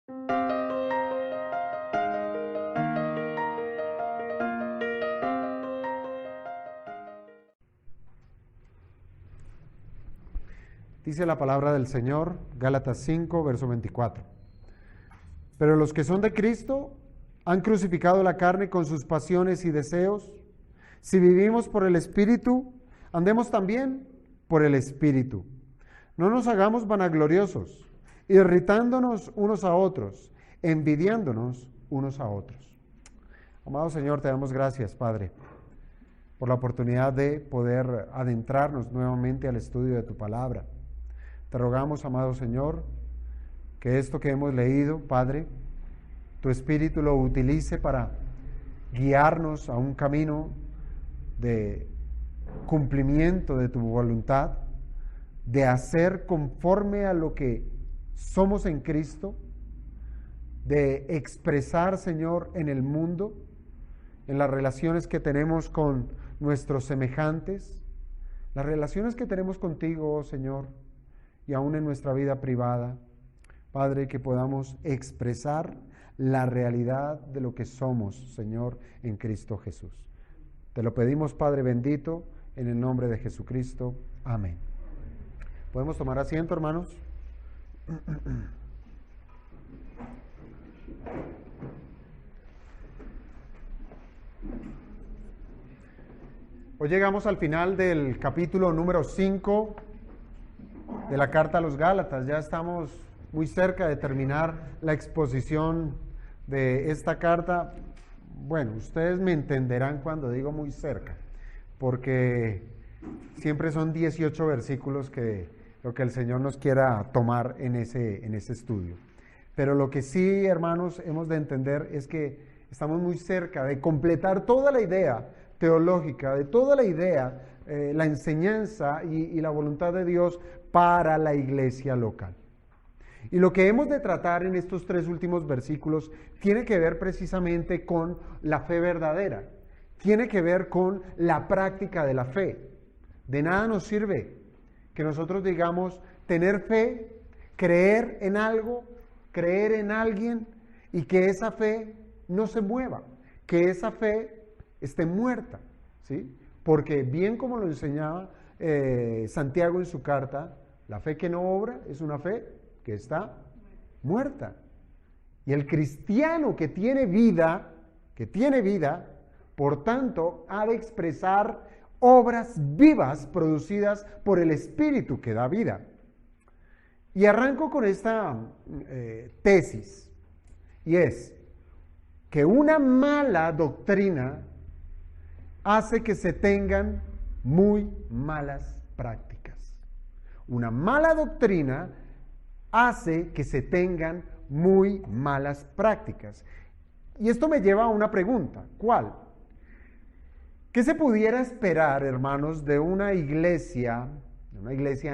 Dice la palabra del Señor, Gálatas 5, verso 24. Pero los que son de Cristo han crucificado la carne con sus pasiones y deseos. Si vivimos por el Espíritu, andemos también por el Espíritu. No nos hagamos vanagloriosos, irritándonos unos a otros, envidiándonos unos a otros. Amado Señor, te damos gracias, Padre, por la oportunidad de poder adentrarnos nuevamente al estudio de tu palabra. Te rogamos, amado Señor, que esto que hemos leído, Padre, tu Espíritu lo utilice para guiarnos a un camino de cumplimiento de tu voluntad, de hacer conforme a lo que somos en Cristo, de expresar, Señor, en el mundo, en las relaciones que tenemos con nuestros semejantes, las relaciones que tenemos contigo, oh Señor, y aún en nuestra vida privada, Padre, que podamos expresar la realidad de lo que somos, Señor, en Cristo Jesús. Te lo pedimos, Padre bendito, en el nombre de Jesucristo. Amén. ¿Podemos tomar asiento, hermanos? Hoy llegamos al final del capítulo número 5 de la carta a los Gálatas. Ya estamos muy cerca de terminar la exposición de esta carta. Bueno, ustedes me entenderán cuando digo muy cerca, porque siempre son 18 versículos que lo que el Señor nos quiera tomar en ese estudio. Pero lo que sí, hermanos, hemos de entender es que estamos muy cerca de completar toda la idea teológica, de toda la idea, la enseñanza y la voluntad de Dios para la iglesia local. Y lo que hemos de tratar en estos 3 últimos versículos tiene que ver precisamente con la fe verdadera, tiene que ver con la práctica de la fe. De nada nos sirve que nosotros digamos tener fe, creer en algo, creer en alguien y que esa fe no se mueva, que esa fe esté muerta, ¿sí? Porque bien como lo enseñaba Santiago en su carta, la fe que no obra es una fe que está muerta. Y el cristiano que tiene vida, por tanto, ha de expresar obras vivas producidas por el Espíritu que da vida. Y arranco con esta tesis, y es que una mala doctrina hace que se tengan muy malas prácticas. Una mala doctrina hace que se tengan muy malas prácticas. Y esto me lleva a una pregunta. ¿Cuál? ¿Qué se pudiera esperar, hermanos, de una iglesia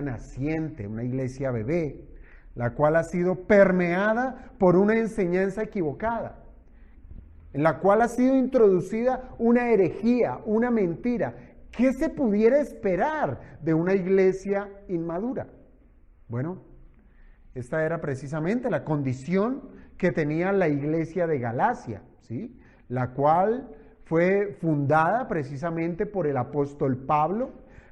naciente, una iglesia bebé, la cual ha sido permeada por una enseñanza equivocada, en la cual ha sido introducida una herejía, una mentira? ¿Qué se pudiera esperar de una iglesia inmadura? Bueno, esta era precisamente la condición que tenía la iglesia de Galacia, ¿sí? La cual fue fundada precisamente por el apóstol Pablo,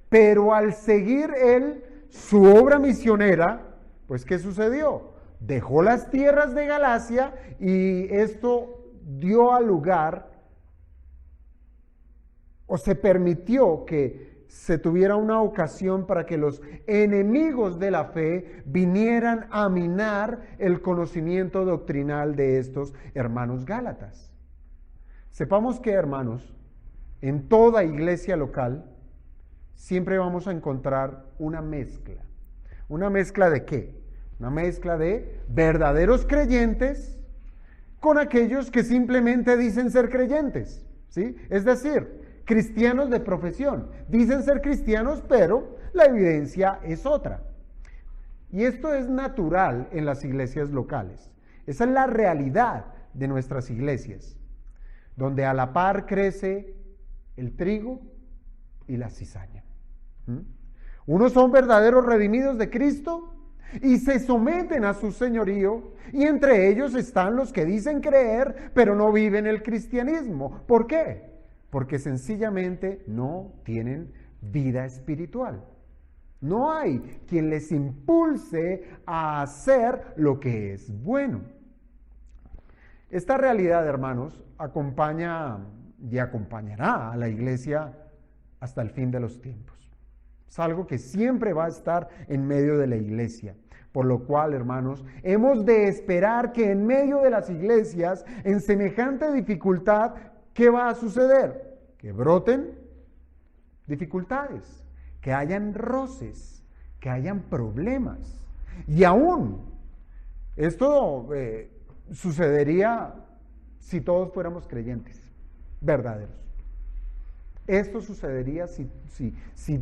pero al seguir él su obra misionera, pues ¿qué sucedió? Dejó las tierras de Galacia y esto dio lugar, o se permitió que se tuviera una ocasión para que los enemigos de la fe vinieran a minar el conocimiento doctrinal de estos hermanos gálatas. Sepamos que, hermanos, en toda iglesia local siempre vamos a encontrar una mezcla. ¿Una mezcla de qué? Una mezcla de verdaderos creyentes con aquellos que simplemente dicen ser creyentes, ¿sí? Es decir, cristianos de profesión. Dicen ser cristianos, pero la evidencia es otra. Y esto es natural en las iglesias locales. Esa es la realidad de nuestras iglesias, donde a la par crece el trigo y la cizaña. Unos son verdaderos redimidos de Cristo y se someten a su señorío, y entre ellos están los que dicen creer, pero no viven el cristianismo. ¿Por qué? Porque sencillamente no tienen vida espiritual. No hay quien les impulse a hacer lo que es bueno. Esta realidad, hermanos, acompaña y acompañará a la iglesia hasta el fin de los tiempos. Es algo que siempre va a estar en medio de la iglesia. Por lo cual, hermanos, hemos de esperar que en medio de las iglesias, en semejante dificultad, ¿qué va a suceder? Que broten dificultades, que hayan roces, que hayan problemas. Y aún, esto sucedería si todos fuéramos creyentes verdaderos. Esto sucedería si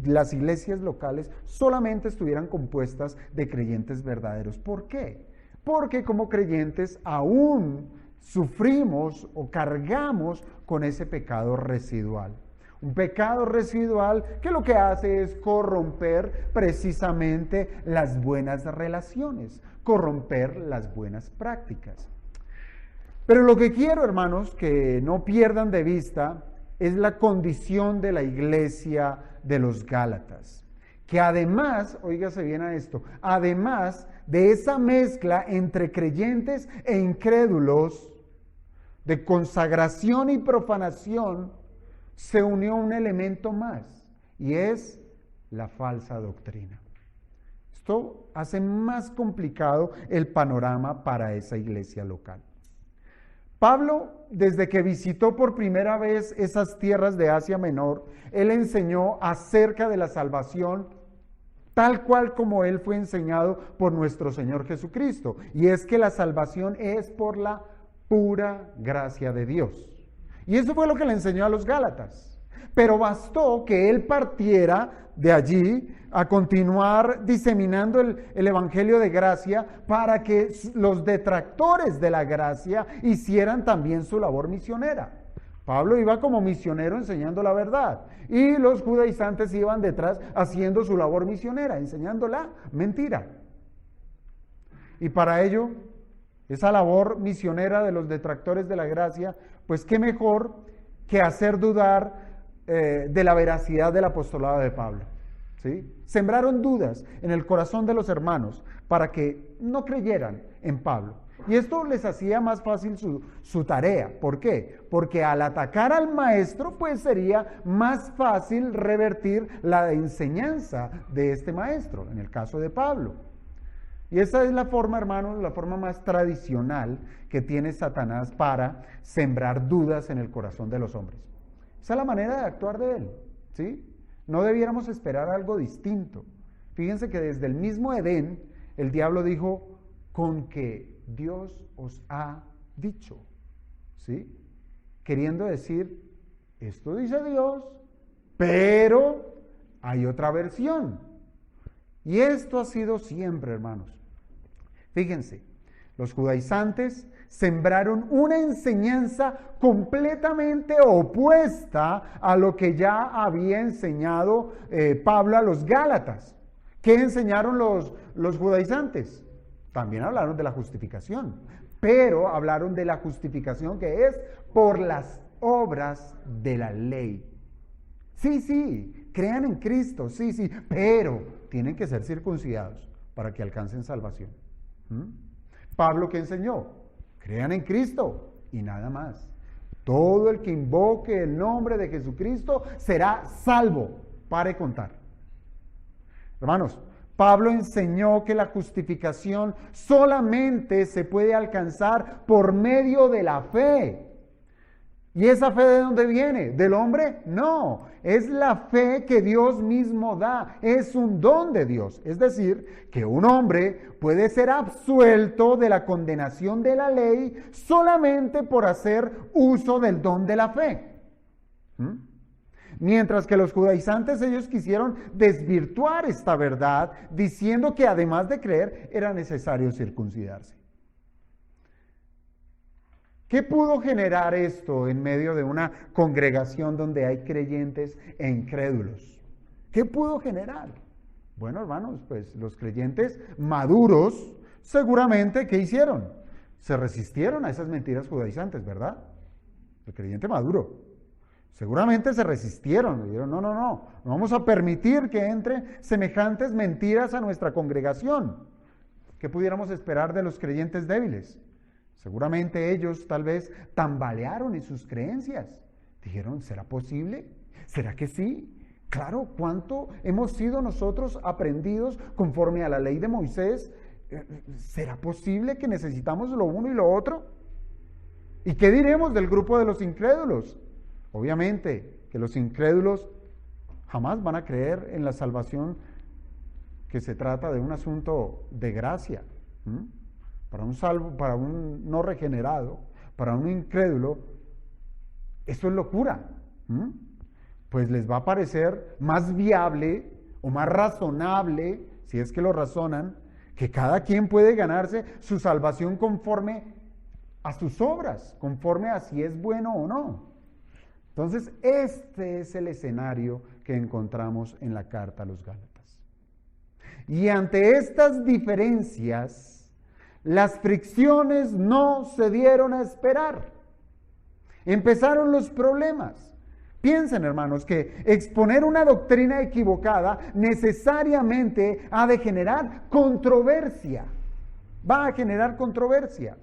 las iglesias locales solamente estuvieran compuestas de creyentes verdaderos. ¿Por qué? Porque como creyentes aún sufrimos o cargamos con ese pecado residual. Un pecado residual que lo que hace es corromper precisamente las buenas relaciones, corromper las buenas prácticas. Pero lo que quiero, hermanos, que no pierdan de vista es la condición de la iglesia de los Gálatas, que además, óigase bien a esto, además de esa mezcla entre creyentes e incrédulos, de consagración y profanación, se unió un elemento más, y es la falsa doctrina. Esto hace más complicado el panorama para esa iglesia local. Pablo, desde que visitó por primera vez esas tierras de Asia Menor, él enseñó acerca de la salvación tal cual como él fue enseñado por nuestro Señor Jesucristo. Y es que la salvación es por la pura gracia de Dios. Y eso fue lo que le enseñó a los Gálatas. Pero bastó que él partiera de allí a continuar diseminando el evangelio de gracia para que los detractores de la gracia hicieran también su labor misionera. Pablo iba como misionero enseñando la verdad y los judaizantes iban detrás haciendo su labor misionera, enseñando la mentira. Y para ello, esa labor misionera de los detractores de la gracia, pues qué mejor que hacer dudar de la veracidad del apostolado de Pablo. ¿Sí? Sembraron dudas en el corazón de los hermanos para que no creyeran en Pablo. Y esto les hacía más fácil su tarea. ¿Por qué? Porque al atacar al maestro, pues sería más fácil revertir la enseñanza de este maestro, en el caso de Pablo. Y esa es la forma, hermanos, la forma más tradicional que tiene Satanás para sembrar dudas en el corazón de los hombres. Esa es la manera de actuar de él, ¿sí? No debiéramos esperar algo distinto. Fíjense que desde el mismo Edén, el diablo dijo, con que Dios os ha dicho, ¿sí? Queriendo decir, esto dice Dios, pero hay otra versión. Y esto ha sido siempre, hermanos. Fíjense, los judaizantes sembraron una enseñanza completamente opuesta a lo que ya había enseñado Pablo a los Gálatas. ¿Qué enseñaron los judaizantes? También hablaron de la justificación, pero hablaron de la justificación que es por las obras de la ley. Sí, crean en Cristo, sí, pero tienen que ser circuncidados para que alcancen salvación. Pablo, ¿qué enseñó? Crean en Cristo y nada más. Todo el que invoque el nombre de Jesucristo será salvo. Pare contar. Hermanos, Pablo enseñó que la justificación solamente se puede alcanzar por medio de la fe. ¿Y esa fe de dónde viene? ¿Del hombre? No, es la fe que Dios mismo da, es un don de Dios. Es decir, que un hombre puede ser absuelto de la condenación de la ley solamente por hacer uso del don de la fe. Mientras que los judaizantes, ellos quisieron desvirtuar esta verdad, diciendo que además de creer, era necesario circuncidarse. ¿Qué pudo generar esto en medio de una congregación donde hay creyentes e incrédulos? ¿Qué pudo generar? Bueno, hermanos, pues los creyentes maduros, seguramente, ¿qué hicieron? Se resistieron a esas mentiras judaizantes, ¿verdad? El creyente maduro. Seguramente se resistieron, dijeron, no vamos a permitir que entren semejantes mentiras a nuestra congregación. ¿Qué pudiéramos esperar de los creyentes débiles? Seguramente ellos tal vez tambalearon en sus creencias. Dijeron, ¿será posible? ¿Será que sí? Claro, ¿cuánto hemos sido nosotros aprendidos conforme a la ley de Moisés? ¿Será posible que necesitamos lo uno y lo otro? ¿Y qué diremos del grupo de los incrédulos? Obviamente que los incrédulos jamás van a creer en la salvación, que se trata de un asunto de gracia. Para un salvo, para un no regenerado, para un incrédulo, eso es locura. Pues les va a parecer más viable o más razonable, si es que lo razonan, que cada quien puede ganarse su salvación conforme a sus obras, conforme a si es bueno o no. Entonces, este es el escenario que encontramos en la carta a los Gálatas. Y ante estas diferencias, las fricciones no se dieron a esperar. Empezaron los problemas. Piensen, hermanos, que exponer una doctrina equivocada necesariamente ha de generar controversia. Va a generar controversia.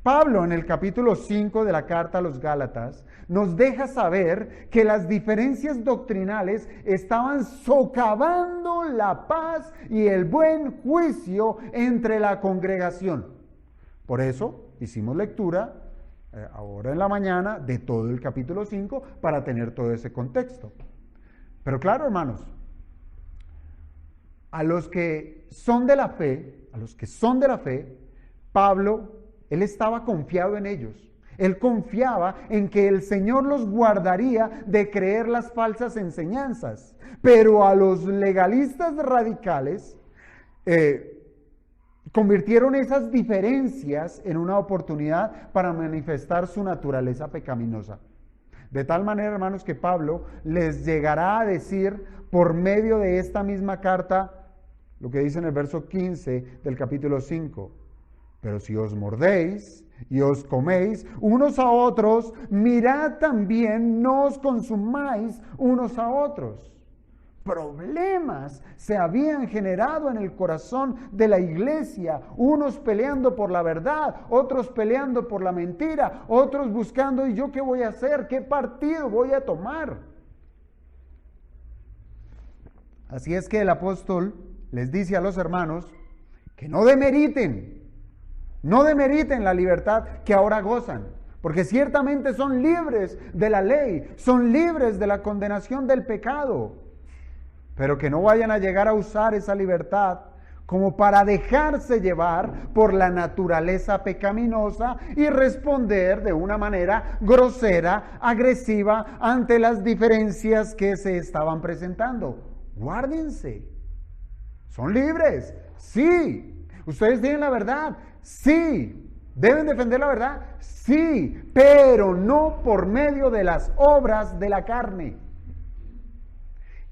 Pablo, en el capítulo 5 de la carta a los Gálatas, nos deja saber que las diferencias doctrinales estaban socavando la paz y el buen juicio entre la congregación. Por eso hicimos lectura ahora en la mañana de todo el capítulo 5 para tener todo ese contexto. Pero claro, hermanos, a los que son de la fe, Pablo, él estaba confiado en ellos. Él confiaba en que el Señor los guardaría de creer las falsas enseñanzas. Pero a los legalistas radicales convirtieron esas diferencias en una oportunidad para manifestar su naturaleza pecaminosa. De tal manera, hermanos, que Pablo les llegará a decir por medio de esta misma carta lo que dice en el verso 15 del capítulo 5. Pero si os mordéis y os coméis unos a otros, mirad también, no os consumáis unos a otros. Problemas se habían generado en el corazón de la iglesia, unos peleando por la verdad, otros peleando por la mentira, otros buscando, ¿y yo qué voy a hacer? ¿Qué partido voy a tomar? Así es que el apóstol les dice a los hermanos que no demeriten la libertad que ahora gozan, porque ciertamente son libres de la ley, son libres de la condenación del pecado, pero que no vayan a llegar a usar esa libertad como para dejarse llevar por la naturaleza pecaminosa y responder de una manera grosera, agresiva ante las diferencias que se estaban presentando. Guárdense. ¿Son libres? Sí. ¿Ustedes tienen la verdad? Sí. ¿Deben defender la verdad? Sí, pero no por medio de las obras de la carne.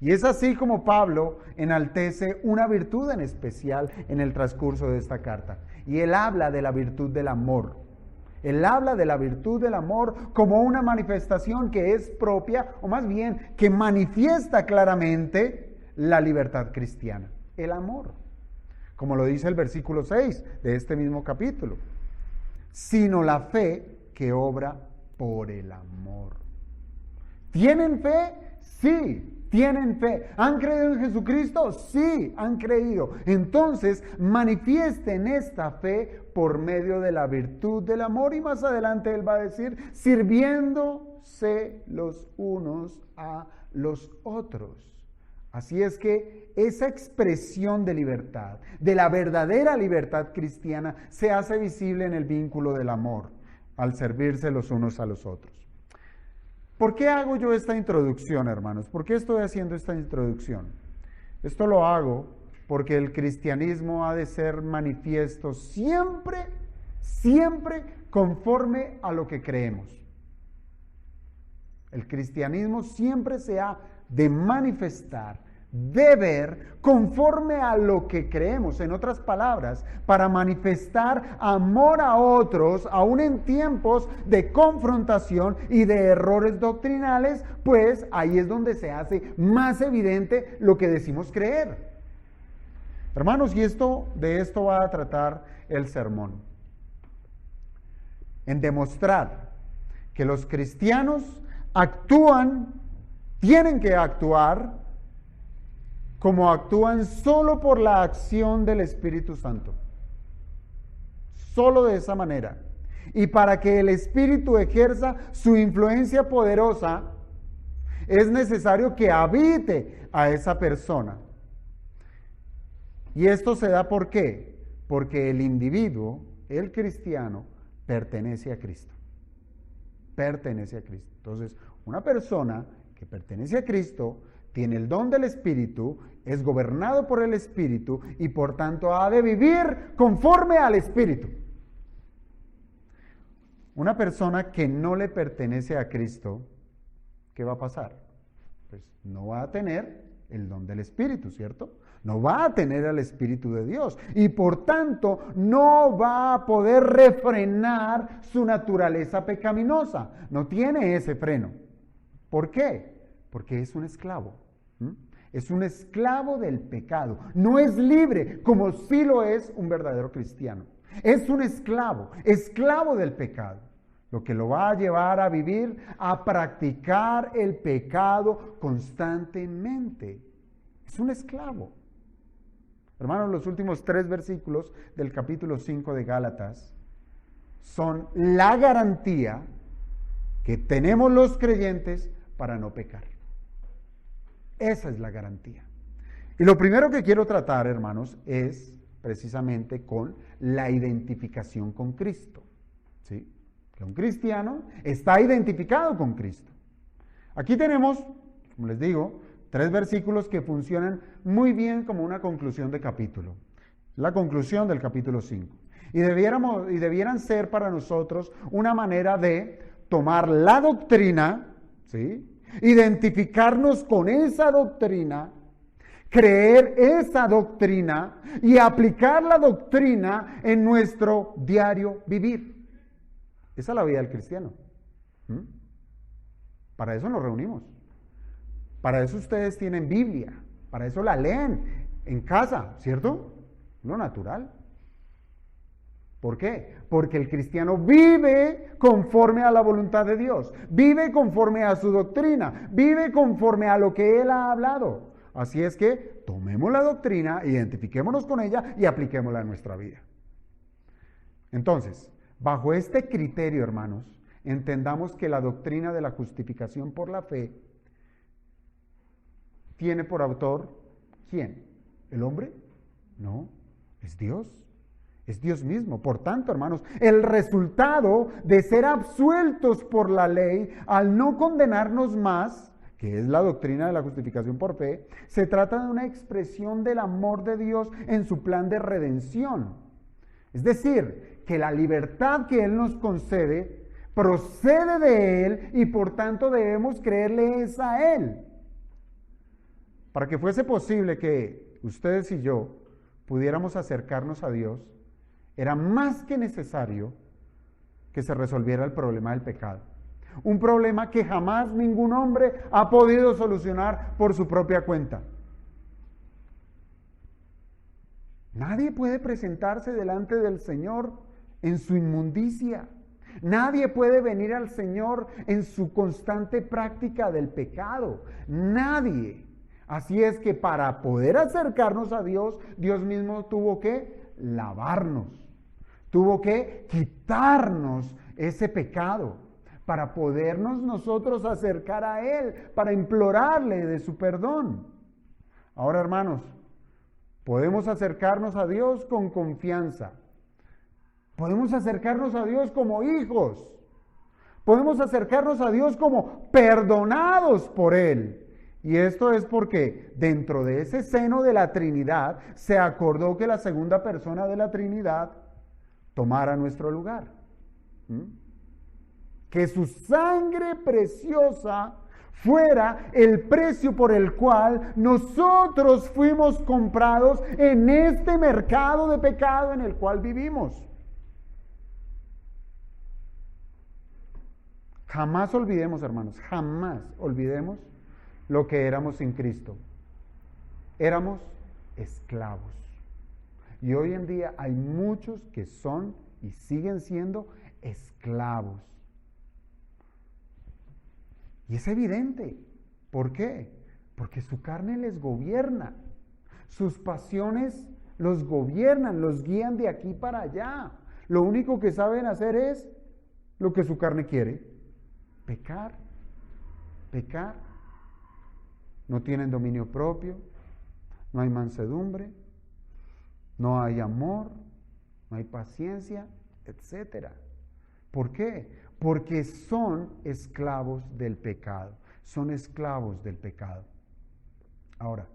Y es así como Pablo enaltece una virtud en especial en el transcurso de esta carta. Y él habla de la virtud del amor. Él habla de la virtud del amor como una manifestación que es propia, o más bien que manifiesta claramente la libertad cristiana. El amor. Como lo dice el versículo 6 de este mismo capítulo. Sino la fe que obra por el amor. ¿Tienen fe? Sí. ¿Tienen fe? ¿Han creído en Jesucristo? Sí, han creído. Entonces, manifiesten esta fe por medio de la virtud del amor. Y más adelante él va a decir, sirviéndose los unos a los otros. Así es que esa expresión de libertad, de la verdadera libertad cristiana, se hace visible en el vínculo del amor, al servirse los unos a los otros. ¿Por qué hago yo esta introducción, hermanos? ¿Por qué estoy haciendo esta introducción? Esto lo hago porque el cristianismo ha de ser manifiesto siempre conforme a lo que creemos. El cristianismo siempre se ha de manifestar deber conforme a lo que creemos. En otras palabras, para manifestar amor a otros, aún en tiempos de confrontación y de errores doctrinales, pues ahí es donde se hace más evidente lo que decimos creer. Hermanos, y de esto va a tratar el sermón. En demostrar que los cristianos tienen que actuar como actúan solo por la acción del Espíritu Santo. Solo de esa manera. Y para que el Espíritu ejerza su influencia poderosa, es necesario que habite a esa persona. Y esto se da ¿por qué? Porque el individuo, el cristiano, pertenece a Cristo. Pertenece a Cristo. Entonces, una persona que pertenece a Cristo tiene el don del Espíritu, es gobernado por el Espíritu y por tanto ha de vivir conforme al Espíritu. Una persona que no le pertenece a Cristo, ¿qué va a pasar? Pues no va a tener el don del Espíritu, ¿cierto? No va a tener al Espíritu de Dios y por tanto no va a poder refrenar su naturaleza pecaminosa. No tiene ese freno. ¿Por qué? Porque es un esclavo. Es un esclavo del pecado. No es libre como sí lo es un verdadero cristiano. Es un esclavo del pecado. Lo que lo va a llevar a vivir, a practicar el pecado constantemente. Es un esclavo. Hermanos, los últimos 3 versículos del capítulo 5 de Gálatas son la garantía que tenemos los creyentes para no pecar. Esa es la garantía. Y lo primero que quiero tratar, hermanos, es precisamente con la identificación con Cristo. ¿Sí? Que un cristiano está identificado con Cristo. Aquí tenemos, como les digo, 3 versículos que funcionan muy bien como una conclusión de capítulo. La conclusión del capítulo 5. Y debieran ser para nosotros una manera de tomar la doctrina, ¿sí?, identificarnos con esa doctrina, creer esa doctrina y aplicar la doctrina en nuestro diario vivir. Esa es la vida del cristiano. Para eso nos reunimos. Para eso ustedes tienen Biblia. Para eso la leen en casa, ¿cierto? Lo natural. ¿Por qué? Porque el cristiano vive conforme a la voluntad de Dios, vive conforme a su doctrina, vive conforme a lo que Él ha hablado. Así es que tomemos la doctrina, identifiquémonos con ella y apliquémosla a nuestra vida. Entonces, bajo este criterio, hermanos, entendamos que la doctrina de la justificación por la fe tiene por autor, ¿quién? ¿El hombre? No, es Dios. Es Dios mismo. Por tanto, hermanos, el resultado de ser absueltos por la ley al no condenarnos más, que es la doctrina de la justificación por fe, se trata de una expresión del amor de Dios en su plan de redención. Es decir, que la libertad que Él nos concede procede de Él y por tanto debemos creerle a Él. Para que fuese posible que ustedes y yo pudiéramos acercarnos a Dios, era más que necesario que se resolviera el problema del pecado. Un problema que jamás ningún hombre ha podido solucionar por su propia cuenta. Nadie puede presentarse delante del Señor en su inmundicia. Nadie puede venir al Señor en su constante práctica del pecado. Nadie. Así es que para poder acercarnos a Dios, Dios mismo tuvo que lavarnos. Tuvo que quitarnos ese pecado para podernos nosotros acercar a Él, para implorarle de su perdón. Ahora, hermanos, podemos acercarnos a Dios con confianza. Podemos acercarnos a Dios como hijos. Podemos acercarnos a Dios como perdonados por Él. Y esto es porque dentro de ese seno de la Trinidad se acordó que la segunda persona de la Trinidad tomara nuestro lugar. Que su sangre preciosa fuera el precio por el cual nosotros fuimos comprados en este mercado de pecado en el cual vivimos. Jamás olvidemos, hermanos, jamás olvidemos lo que éramos sin Cristo. Éramos esclavos. Y hoy en día hay muchos que son y siguen siendo esclavos. Y es evidente. ¿Por qué? Porque su carne les gobierna. Sus pasiones los gobiernan, los guían de aquí para allá. Lo único que saben hacer es lo que su carne quiere. Pecar. Pecar. No tienen dominio propio. No hay mansedumbre. No hay amor. No hay paciencia, etcétera. ¿Por qué? Porque son esclavos del pecado. Son esclavos del pecado. Ahora,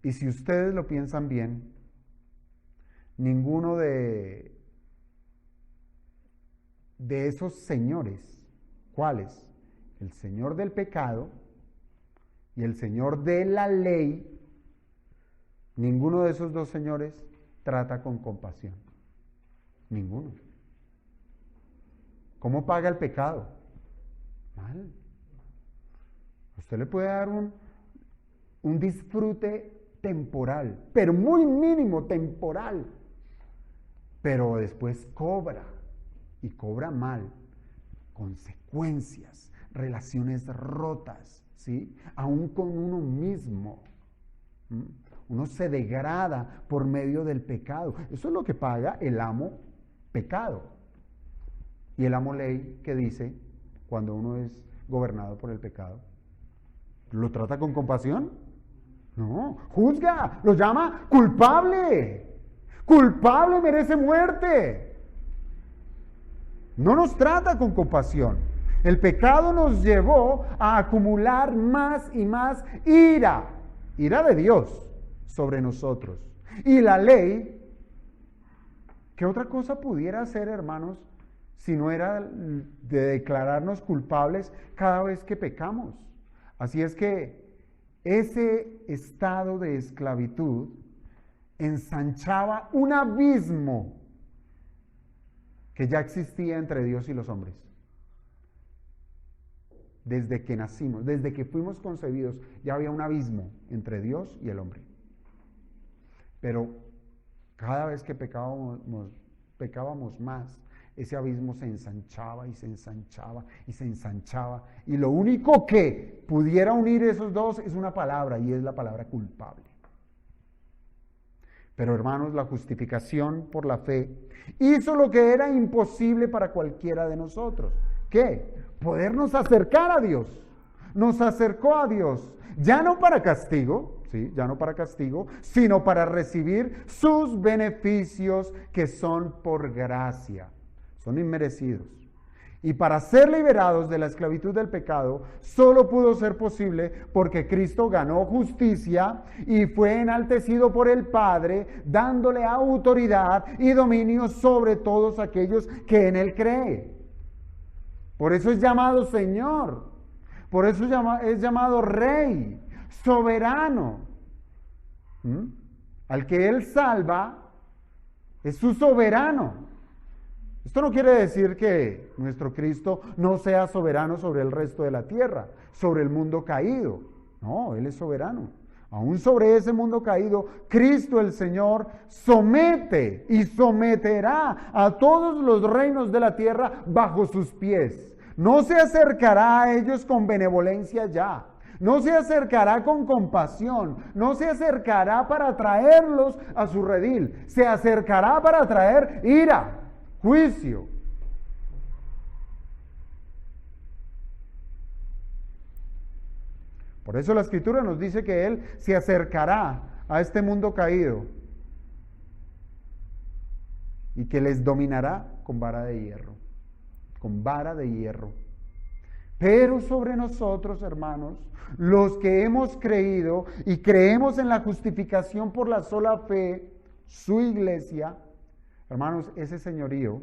y si ustedes lo piensan bien, ninguno de esos señores, ¿cuáles? El señor del pecado y el señor de la ley, ninguno de esos dos señores trata con compasión. Ninguno. ¿Cómo paga el pecado? Mal. Usted le puede dar un disfrute temporal, pero muy mínimo temporal. Pero después cobra, y cobra mal. Consecuencias, relaciones rotas, ¿sí? Aún con uno mismo. Uno se degrada por medio del pecado. Eso es lo que paga el amo pecado. Y el amo ley, que dice cuando uno es gobernado por el pecado? ¿Lo trata con compasión? No, juzga, lo llama culpable. Culpable, merece muerte. No nos trata con compasión. El pecado nos llevó a acumular más y más ira de Dios sobre nosotros. Y la ley, ¿qué otra cosa pudiera hacer, hermanos, si no era de declararnos culpables cada vez que pecamos? Así es que ese estado de esclavitud ensanchaba un abismo que ya existía entre Dios y los hombres. Desde que nacimos, desde que fuimos concebidos, ya había un abismo entre Dios y el hombre. Pero cada vez que pecábamos más, ese abismo se ensanchaba y se ensanchaba y se ensanchaba. Y lo único que pudiera unir esos dos es una palabra, y es la palabra culpable. Pero hermanos, la justificación por la fe hizo lo que era imposible para cualquiera de nosotros. ¿Qué? Podernos acercar a Dios. Nos acercó a Dios, ya no para castigo, ¿sí? Ya no para castigo, sino para recibir sus beneficios que son por gracia. Son inmerecidos. Y para ser liberados de la esclavitud del pecado, solo pudo ser posible porque Cristo ganó justicia y fue enaltecido por el Padre, dándole autoridad y dominio sobre todos aquellos que en Él creen. Por eso es llamado Señor, por eso es llamado Rey, soberano. Al que Él salva es su soberano. Esto no quiere decir que nuestro Cristo no sea soberano sobre el resto de la tierra, sobre el mundo caído. No, Él es soberano. Aún sobre ese mundo caído, Cristo el Señor somete y someterá a todos los reinos de la tierra bajo sus pies. No se acercará a ellos con benevolencia ya. No se acercará con compasión. No se acercará para traerlos a su redil. Se acercará para traer ira. Juicio. Por eso la Escritura nos dice que Él se acercará a este mundo caído y que les dominará con vara de hierro. Con vara de hierro. Pero sobre nosotros, hermanos, los que hemos creído y creemos en la justificación por la sola fe, su iglesia, hermanos, ese señorío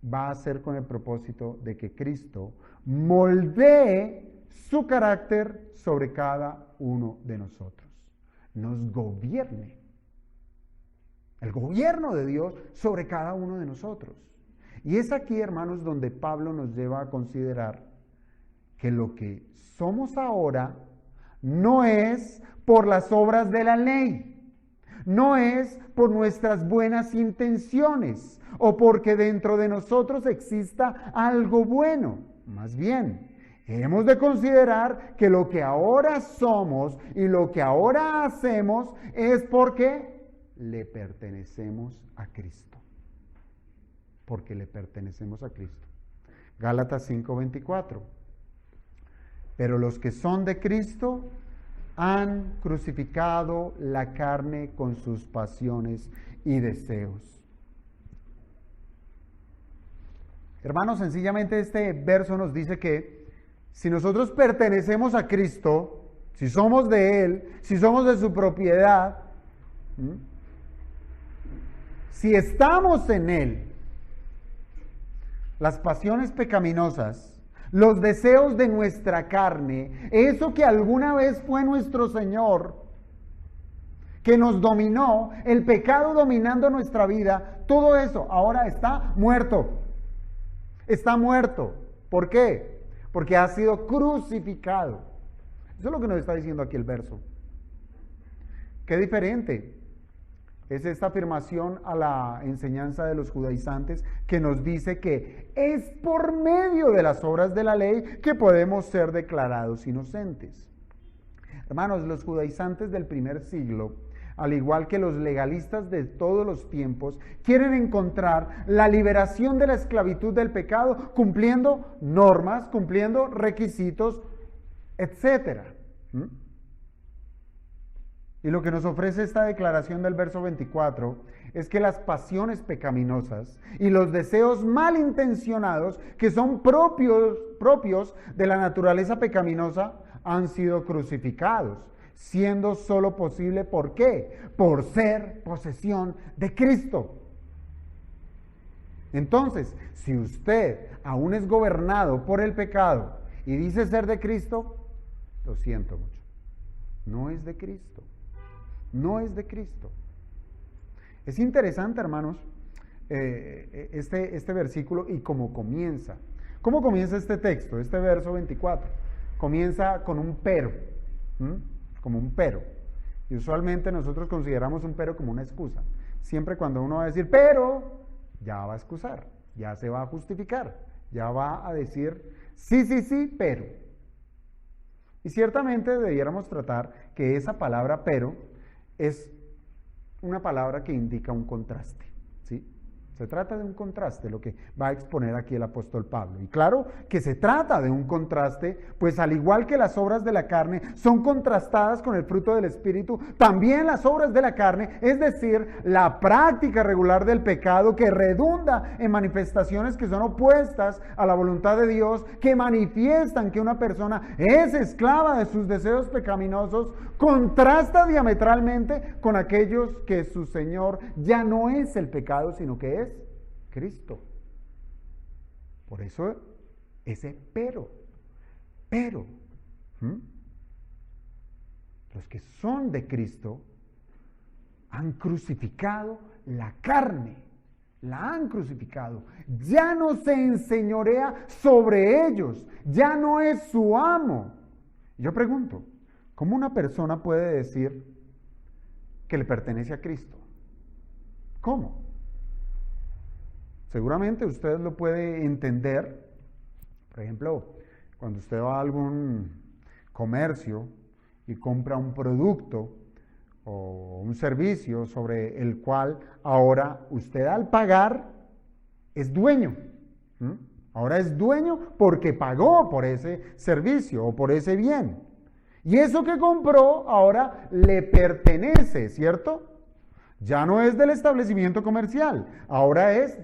va a ser con el propósito de que Cristo moldee su carácter sobre cada uno de nosotros, nos gobierne. El gobierno de Dios sobre cada uno de nosotros. Y es aquí, hermanos, donde Pablo nos lleva a considerar que lo que somos ahora no es por las obras de la ley, no es por nuestras buenas intenciones o porque dentro de nosotros exista algo bueno. Más bien, hemos de considerar que lo que ahora somos y lo que ahora hacemos es porque le pertenecemos a Cristo. Porque le pertenecemos a Cristo. Gálatas 5:24. Pero los que son de Cristo han crucificado la carne con sus pasiones y deseos. Hermanos, sencillamente este verso nos dice que si nosotros pertenecemos a Cristo, si somos de Él, si somos de su propiedad, si estamos en Él, las pasiones pecaminosas, los deseos de nuestra carne, eso que alguna vez fue nuestro Señor, que nos dominó, el pecado dominando nuestra vida, todo eso ahora está muerto. Está muerto. ¿Por qué? Porque ha sido crucificado. Eso es lo que nos está diciendo aquí el verso. Qué diferente es esta afirmación a la enseñanza de los judaizantes que nos dice que es por medio de las obras de la ley que podemos ser declarados inocentes. Hermanos, los judaizantes del primer siglo, al igual que los legalistas de todos los tiempos, quieren encontrar la liberación de la esclavitud del pecado cumpliendo normas, cumpliendo requisitos, etc. Y lo que nos ofrece esta declaración del verso 24 es que las pasiones pecaminosas y los deseos malintencionados que son propios de la naturaleza pecaminosa han sido crucificados, siendo solo posible, ¿por qué? Por ser posesión de Cristo. Entonces, si usted aún es gobernado por el pecado y dice ser de Cristo, lo siento mucho, no es de Cristo. No es de Cristo. Es interesante, hermanos, este versículo y cómo comienza. ¿Cómo comienza este texto, este verso 24? Comienza con un pero, como un pero. Y usualmente nosotros consideramos un pero como una excusa. Siempre cuando uno va a decir pero, ya va a excusar, ya se va a justificar, ya va a decir sí, pero. Y ciertamente debiéramos tratar que esa palabra pero es una palabra que indica un contraste, ¿sí? Se trata de un contraste, lo que va a exponer aquí el apóstol Pablo. Y claro que se trata de un contraste, pues al igual que las obras de la carne son contrastadas con el fruto del Espíritu, también las obras de la carne, es decir, la práctica regular del pecado que redunda en manifestaciones que son opuestas a la voluntad de Dios, que manifiestan que una persona es esclava de sus deseos pecaminosos, contrasta diametralmente con aquellos que su Señor ya no es el pecado, sino que es Cristo. Por eso ese pero, los que son de Cristo han crucificado la carne, la han crucificado, ya no se enseñorea sobre ellos, ya no es su amo. Yo pregunto, ¿cómo una persona puede decir que le pertenece a Cristo? ¿Cómo? Seguramente usted lo puede entender, por ejemplo, cuando usted va a algún comercio y compra un producto o un servicio sobre el cual ahora usted al pagar es dueño. Ahora es dueño porque pagó por ese servicio o por ese bien. Y eso que compró ahora le pertenece, ¿cierto? Ya no es del establecimiento comercial, ahora es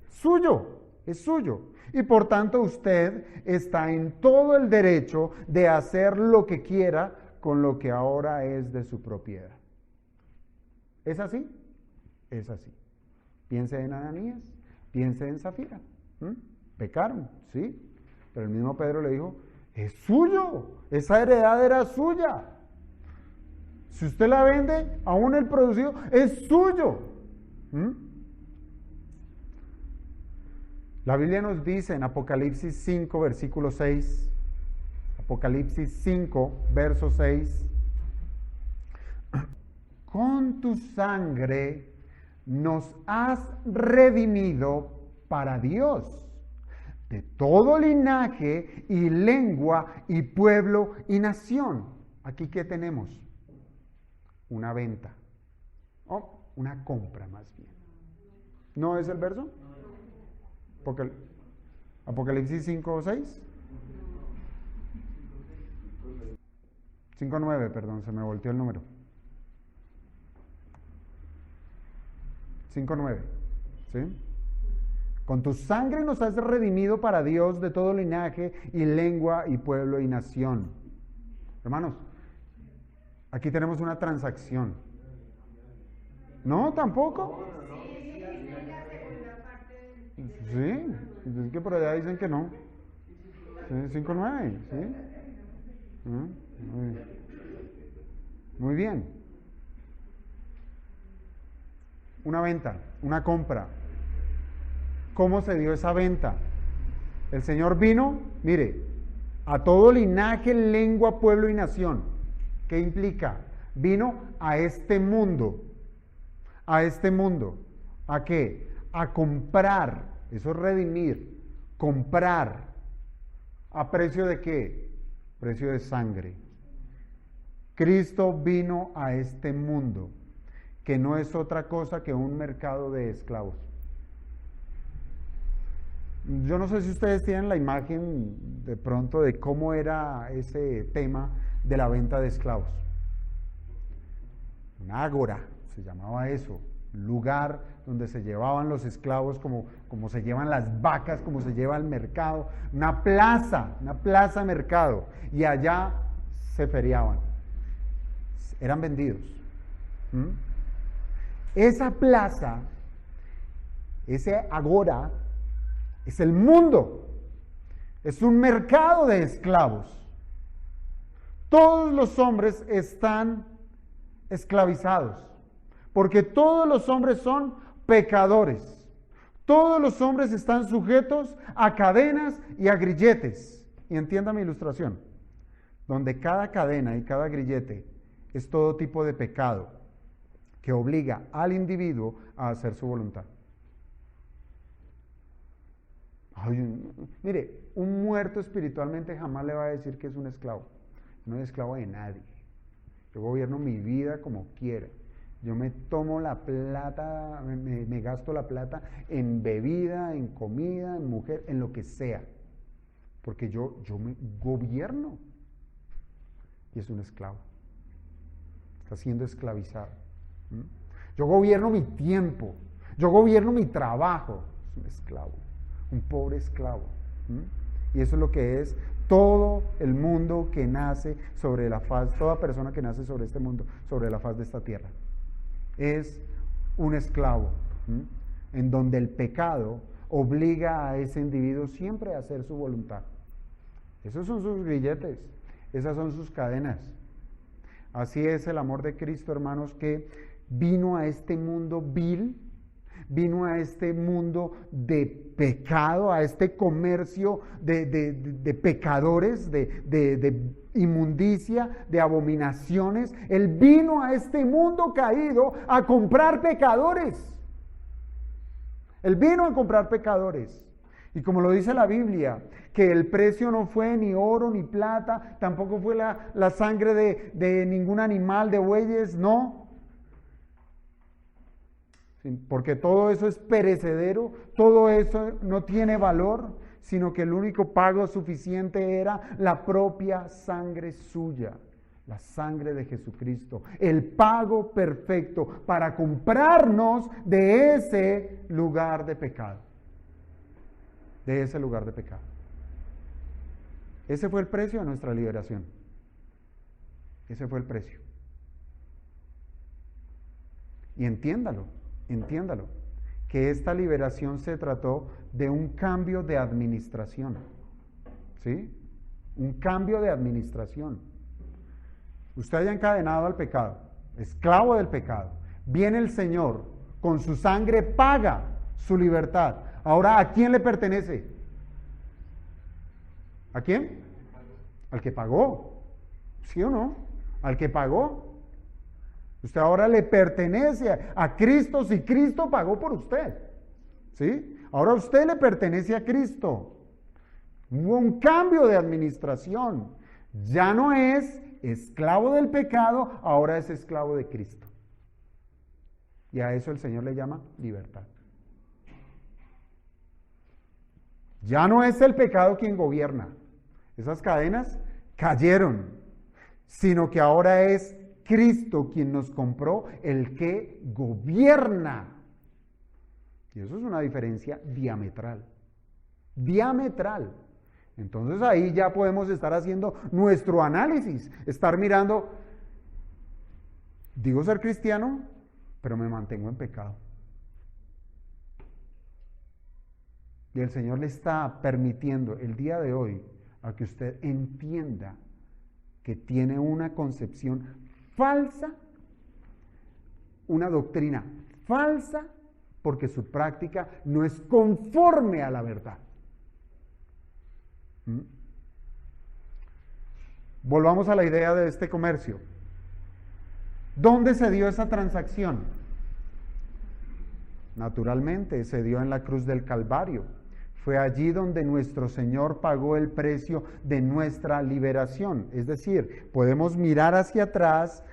suyo, es suyo. Y por tanto usted está en todo el derecho de hacer lo que quiera con lo que ahora es de su propiedad. ¿Es así? Es así. Piense en Ananías, piense en Zafira. ¿Mm? Pecaron, sí. Pero el mismo Pedro le dijo, es suyo, esa heredad era suya. Si usted la vende, aún el producido es suyo. ¿Mm? La Biblia nos dice en Apocalipsis 5, versículo 6, Apocalipsis 5, verso 6, con tu sangre nos has redimido para Dios, de todo linaje y lengua y pueblo y nación. Aquí, ¿qué tenemos? Una venta, o una compra más bien. ¿No es el verso? Apocalipsis 5, 6. 5, 9, perdón, se me volteó el número. 5, 9, ¿sí? Con tu sangre nos has redimido para Dios de todo linaje y lengua y pueblo y nación. Hermanos, aquí tenemos una transacción. ¿No? ¿Tampoco? Sí, es que por allá dicen que no. Sí, 5, 9, ¿sí? Muy bien. Una venta, una compra. ¿Cómo se dio esa venta? El Señor vino, mire, a todo linaje, lengua, pueblo y nación. ¿Qué implica? Vino a este mundo. ¿A este mundo? ¿A qué? A comprar. Eso es redimir. Comprar. ¿A precio de qué? Precio de sangre. Cristo vino a este mundo, que no es otra cosa que un mercado de esclavos. Yo no sé si ustedes tienen la imagen de pronto de cómo era ese tema de la venta de esclavos. Un ágora, se llamaba eso, lugar donde se llevaban los esclavos como se llevan las vacas, como se lleva al mercado, una plaza mercado, y allá se feriaban, eran vendidos. Esa plaza, ese agora, es el mundo, es un mercado de esclavos. Todos los hombres están esclavizados, porque todos los hombres son pecadores. Todos los hombres están sujetos a cadenas y a grilletes. Y entienda mi ilustración, donde cada cadena y cada grillete es todo tipo de pecado que obliga al individuo a hacer su voluntad. Mire, un muerto espiritualmente jamás le va a decir que es un esclavo. No es esclavo de nadie. Yo gobierno mi vida como quiera. Yo me tomo la plata, me gasto la plata en bebida, en comida, en mujer, en lo que sea. Porque yo me gobierno. Y es un esclavo. Está siendo esclavizado. Yo gobierno mi tiempo. Yo gobierno mi trabajo. Es un esclavo. Un pobre esclavo. Y eso es lo que es todo el mundo que nace sobre la faz, toda persona que nace sobre este mundo, sobre la faz de esta tierra. Es un esclavo, en donde el pecado obliga a ese individuo siempre a hacer su voluntad. Esos son sus grilletes, esas son sus cadenas. Así es el amor de Cristo, hermanos, que vino a este mundo vil, vino a este mundo de pecado, a este comercio de pecadores, de inmundicia, de abominaciones. Él vino a este mundo caído a comprar pecadores. Él vino a comprar pecadores. Y como lo dice la Biblia, que el precio no fue ni oro ni plata, tampoco fue la sangre de ningún animal, de bueyes, no. Porque todo eso es perecedero, todo eso no tiene valor, sino que el único pago suficiente era la propia sangre suya, la sangre de Jesucristo, el pago perfecto para comprarnos de ese lugar de pecado, de ese lugar de pecado. Ese fue el precio de nuestra liberación, ese fue el precio. Y entiéndalo, que esta liberación se trató de un cambio de administración. ¿Sí? Un cambio de administración. Usted haya encadenado al pecado, esclavo del pecado. Viene el Señor, con su sangre paga su libertad. Ahora, ¿a quién le pertenece? ¿A quién? Al que pagó. ¿Sí o no? Al que pagó. Usted ahora le pertenece a Cristo si Cristo pagó por usted. ¿Sí? Ahora usted le pertenece a Cristo. Hubo un cambio de administración. Ya no es esclavo del pecado, ahora es esclavo de Cristo. Y a eso el Señor le llama libertad. Ya no es el pecado quien gobierna. Esas cadenas cayeron, sino que ahora es Cristo quien nos compró, el que gobierna. Y eso es una diferencia diametral. Diametral. Entonces ahí ya podemos estar haciendo nuestro análisis, estar mirando, digo ser cristiano, pero me mantengo en pecado. Y el Señor le está permitiendo el día de hoy a que usted entienda que tiene una concepción falsa, una doctrina falsa, porque su práctica no es conforme a la verdad. Volvamos a la idea de este comercio. ¿Dónde se dio esa transacción? Naturalmente, se dio en la cruz del Calvario. Fue allí donde nuestro Señor pagó el precio de nuestra liberación. Es decir, podemos mirar hacia atrás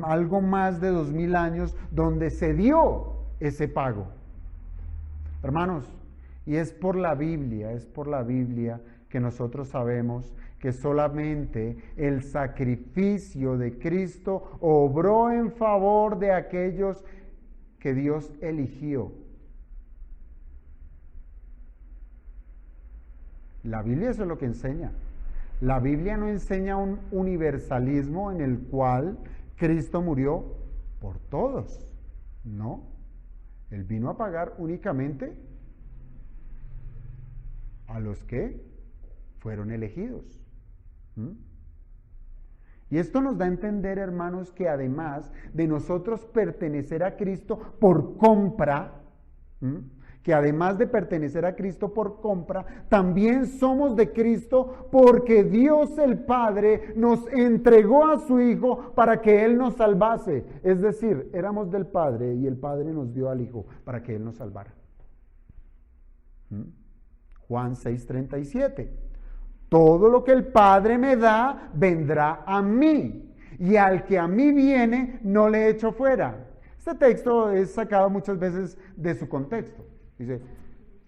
algo más de 2000 años donde se dio ese pago. Hermanos, y es por la Biblia que nosotros sabemos que solamente el sacrificio de Cristo obró en favor de aquellos que Dios eligió. La Biblia eso es lo que enseña. La Biblia no enseña un universalismo en el cual Cristo murió por todos. No. Él vino a pagar únicamente a los que fueron elegidos. Y esto nos da a entender, hermanos, que además de nosotros pertenecer a Cristo por compra, que además de pertenecer a Cristo por compra, también somos de Cristo porque Dios el Padre nos entregó a su Hijo para que Él nos salvase. Es decir, éramos del Padre y el Padre nos dio al Hijo para que Él nos salvara. Juan 6:37. Todo lo que el Padre me da, vendrá a mí. Y al que a mí viene, no le echo fuera. Este texto es sacado muchas veces de su contexto. Dice,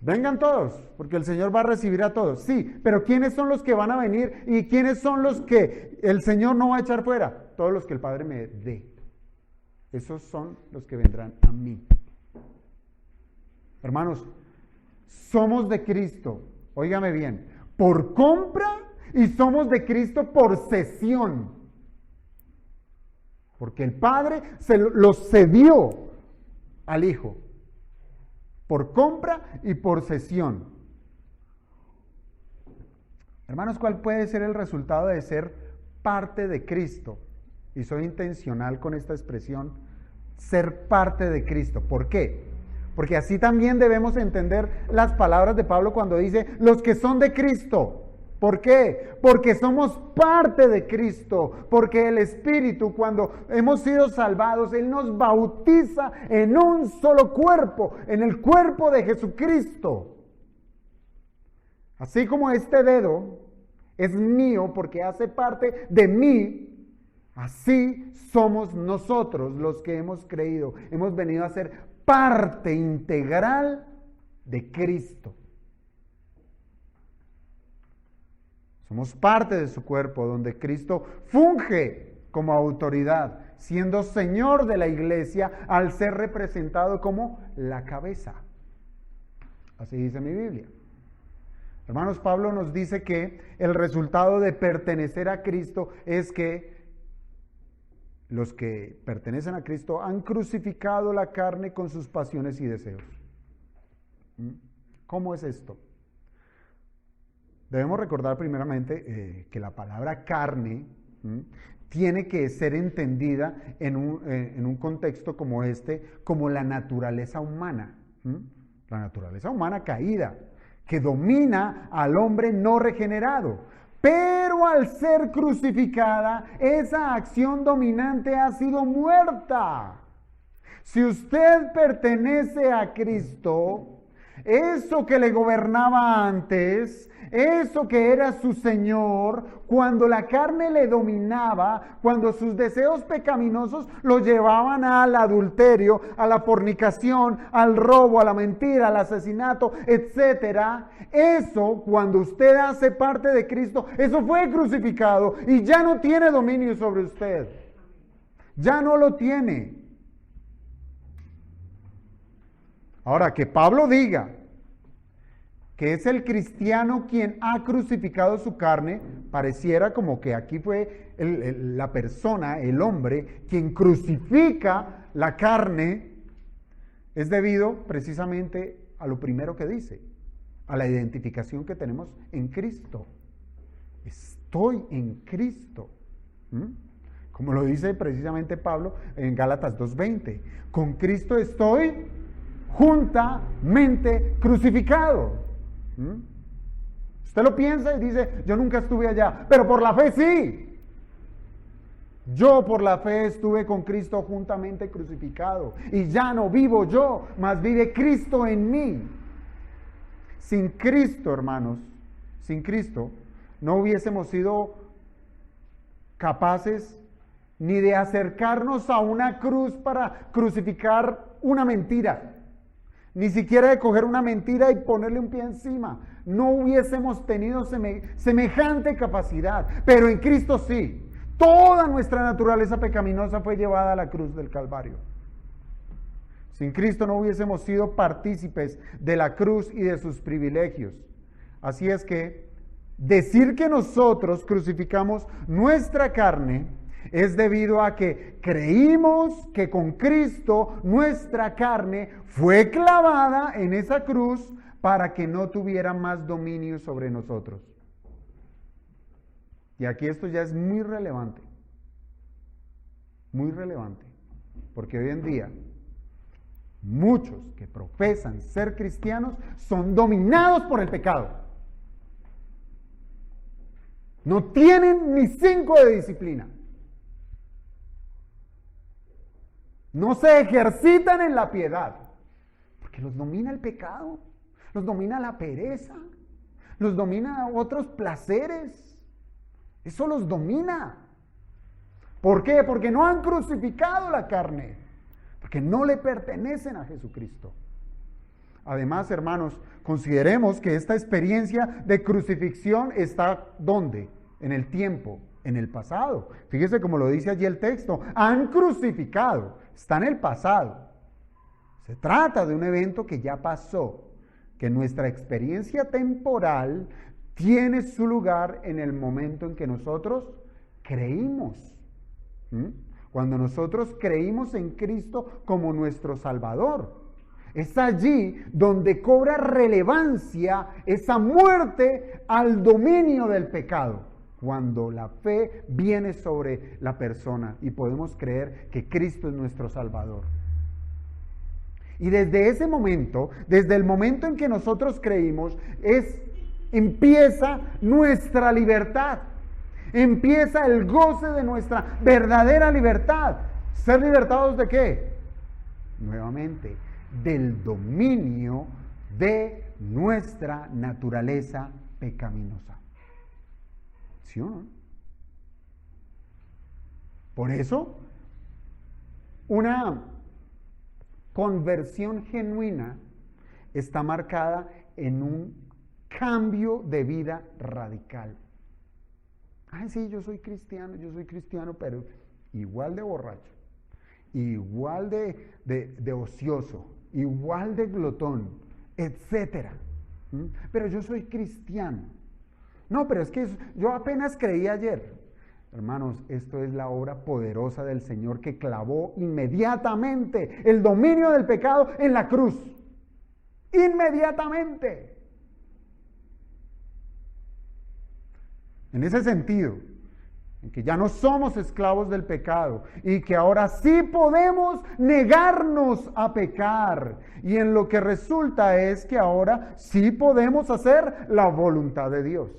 vengan todos, porque el Señor va a recibir a todos. Sí, pero ¿quiénes son los que van a venir? ¿Y quiénes son los que el Señor no va a echar fuera? Todos los que el Padre me dé. Esos son los que vendrán a mí. Hermanos, somos de Cristo, óigame bien, por compra y somos de Cristo por cesión. Porque el Padre se lo cedió al Hijo. Por compra y por cesión. Hermanos, ¿cuál puede ser el resultado de ser parte de Cristo? Y soy intencional con esta expresión, ser parte de Cristo. ¿Por qué? Porque así también debemos entender las palabras de Pablo cuando dice, los que son de Cristo. ¿Por qué? Porque somos parte de Cristo, porque el Espíritu, cuando hemos sido salvados, Él nos bautiza en un solo cuerpo, en el cuerpo de Jesucristo. Así como este dedo es mío porque hace parte de mí, así somos nosotros los que hemos creído. Hemos venido a ser parte integral de Cristo. Somos parte de su cuerpo, donde Cristo funge como autoridad, siendo Señor de la iglesia, al ser representado como la cabeza. Así dice mi Biblia. Hermanos, Pablo nos dice que el resultado de pertenecer a Cristo es que los que pertenecen a Cristo han crucificado la carne con sus pasiones y deseos. ¿Mm? ¿Cómo es esto? Debemos recordar primeramente que la palabra carne tiene que ser entendida en un contexto como este, como la naturaleza humana. La naturaleza humana caída, que domina al hombre no regenerado. Pero al ser crucificada, esa acción dominante ha sido muerta. Si usted pertenece a Cristo, eso que le gobernaba antes, eso que era su Señor, cuando la carne le dominaba, cuando sus deseos pecaminosos lo llevaban al adulterio, a la fornicación, al robo, a la mentira, al asesinato, etcétera, eso, cuando usted hace parte de Cristo, eso fue crucificado y ya no tiene dominio sobre usted. Ya no lo tiene. Ahora, que Pablo diga que es el cristiano quien ha crucificado su carne, pareciera como que aquí fue la persona, el hombre, quien crucifica la carne, es debido precisamente a lo primero que dice, a la identificación que tenemos en Cristo. Estoy en Cristo. Como lo dice precisamente Pablo en Gálatas 2:20. Con Cristo estoy juntamente crucificado. Usted lo piensa y dice, yo nunca estuve allá, pero por la fe sí. Yo por la fe estuve con Cristo juntamente crucificado y ya no vivo yo, mas vive Cristo en mí. Sin Cristo, hermanos, sin Cristo, no hubiésemos sido capaces ni de acercarnos a una cruz para crucificar una mentira. Ni siquiera de coger una mentira y ponerle un pie encima. No hubiésemos tenido semejante capacidad. Pero en Cristo sí. Toda nuestra naturaleza pecaminosa fue llevada a la cruz del Calvario. Sin Cristo no hubiésemos sido partícipes de la cruz y de sus privilegios. Así es que decir que nosotros crucificamos nuestra carne es debido a que creímos que con Cristo nuestra carne fue clavada en esa cruz para que no tuviera más dominio sobre nosotros. Y aquí esto ya es muy relevante, porque hoy en día muchos que profesan ser cristianos son dominados por el pecado. No tienen ni 5 de disciplina. No se ejercitan en la piedad, porque los domina el pecado, los domina la pereza, los domina otros placeres. Eso los domina. ¿Por qué? Porque no han crucificado la carne, porque no le pertenecen a Jesucristo. Además, hermanos, consideremos que esta experiencia de crucifixión está ¿dónde? En el tiempo, en el pasado. Fíjese como lo dice allí el texto, han crucificado, está en el pasado. Se trata de un evento que ya pasó, que nuestra experiencia temporal tiene su lugar en el momento en que nosotros creímos. Cuando nosotros creímos en Cristo como nuestro Salvador. Es allí donde cobra relevancia esa muerte al dominio del pecado. Cuando la fe viene sobre la persona y podemos creer que Cristo es nuestro Salvador. Y desde ese momento, desde el momento en que nosotros creímos, empieza nuestra libertad. Empieza el goce de nuestra verdadera libertad. ¿Ser libertados de qué? Nuevamente, del dominio de nuestra naturaleza pecaminosa. ¿Sí o no? Por eso, una conversión genuina está marcada en un cambio de vida radical. Ay, sí, yo soy cristiano, pero igual de borracho, igual de ocioso, igual de glotón, etcétera. Pero yo soy cristiano. No, pero es que yo apenas creí ayer. Hermanos, esto es la obra poderosa del Señor que clavó inmediatamente el dominio del pecado en la cruz. inmediatamente. En ese sentido, en que ya no somos esclavos del pecado y que ahora sí podemos negarnos a pecar. Y en lo que resulta es que ahora sí podemos hacer la voluntad de Dios.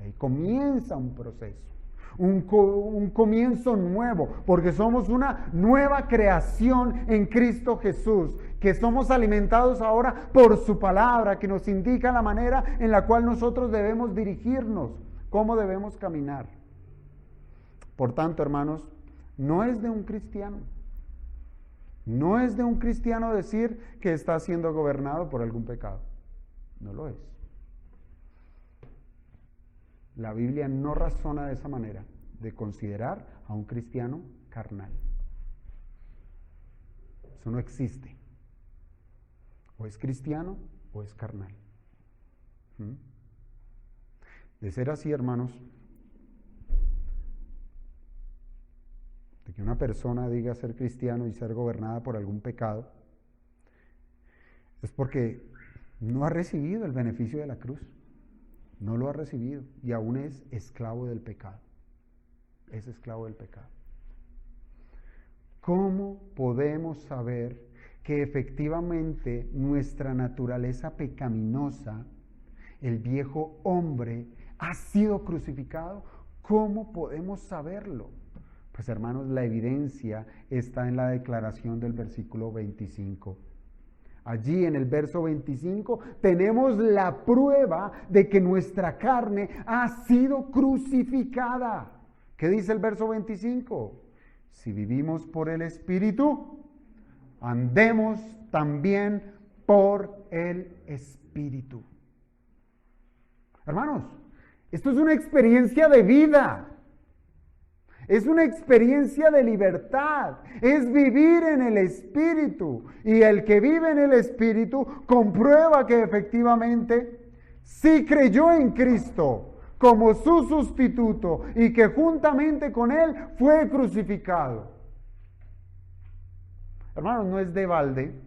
Ahí comienza un proceso, un comienzo nuevo, porque somos una nueva creación en Cristo Jesús, que somos alimentados ahora por su palabra, que nos indica la manera en la cual nosotros debemos dirigirnos, cómo debemos caminar. Por tanto, hermanos, no es de un cristiano decir que está siendo gobernado por algún pecado. No lo es. La Biblia no razona de esa manera, de considerar a un cristiano carnal. Eso no existe. O es cristiano o es carnal. De ser así, hermanos, de que una persona diga ser cristiano y ser gobernada por algún pecado, es porque no ha recibido el beneficio de la cruz. No lo ha recibido y aún es esclavo del pecado. Es esclavo del pecado. ¿Cómo podemos saber que efectivamente nuestra naturaleza pecaminosa, el viejo hombre, ha sido crucificado? ¿Cómo podemos saberlo? Pues hermanos, la evidencia está en la declaración del versículo 25. Allí en el verso 25 tenemos la prueba de que nuestra carne ha sido crucificada. ¿Qué dice el verso 25? Si vivimos por el Espíritu, andemos también por el Espíritu. Hermanos, esto es una experiencia de vida. Es una experiencia de libertad, es vivir en el Espíritu. Y el que vive en el Espíritu comprueba que efectivamente sí creyó en Cristo como su sustituto y que juntamente con Él fue crucificado. Hermanos, no es de balde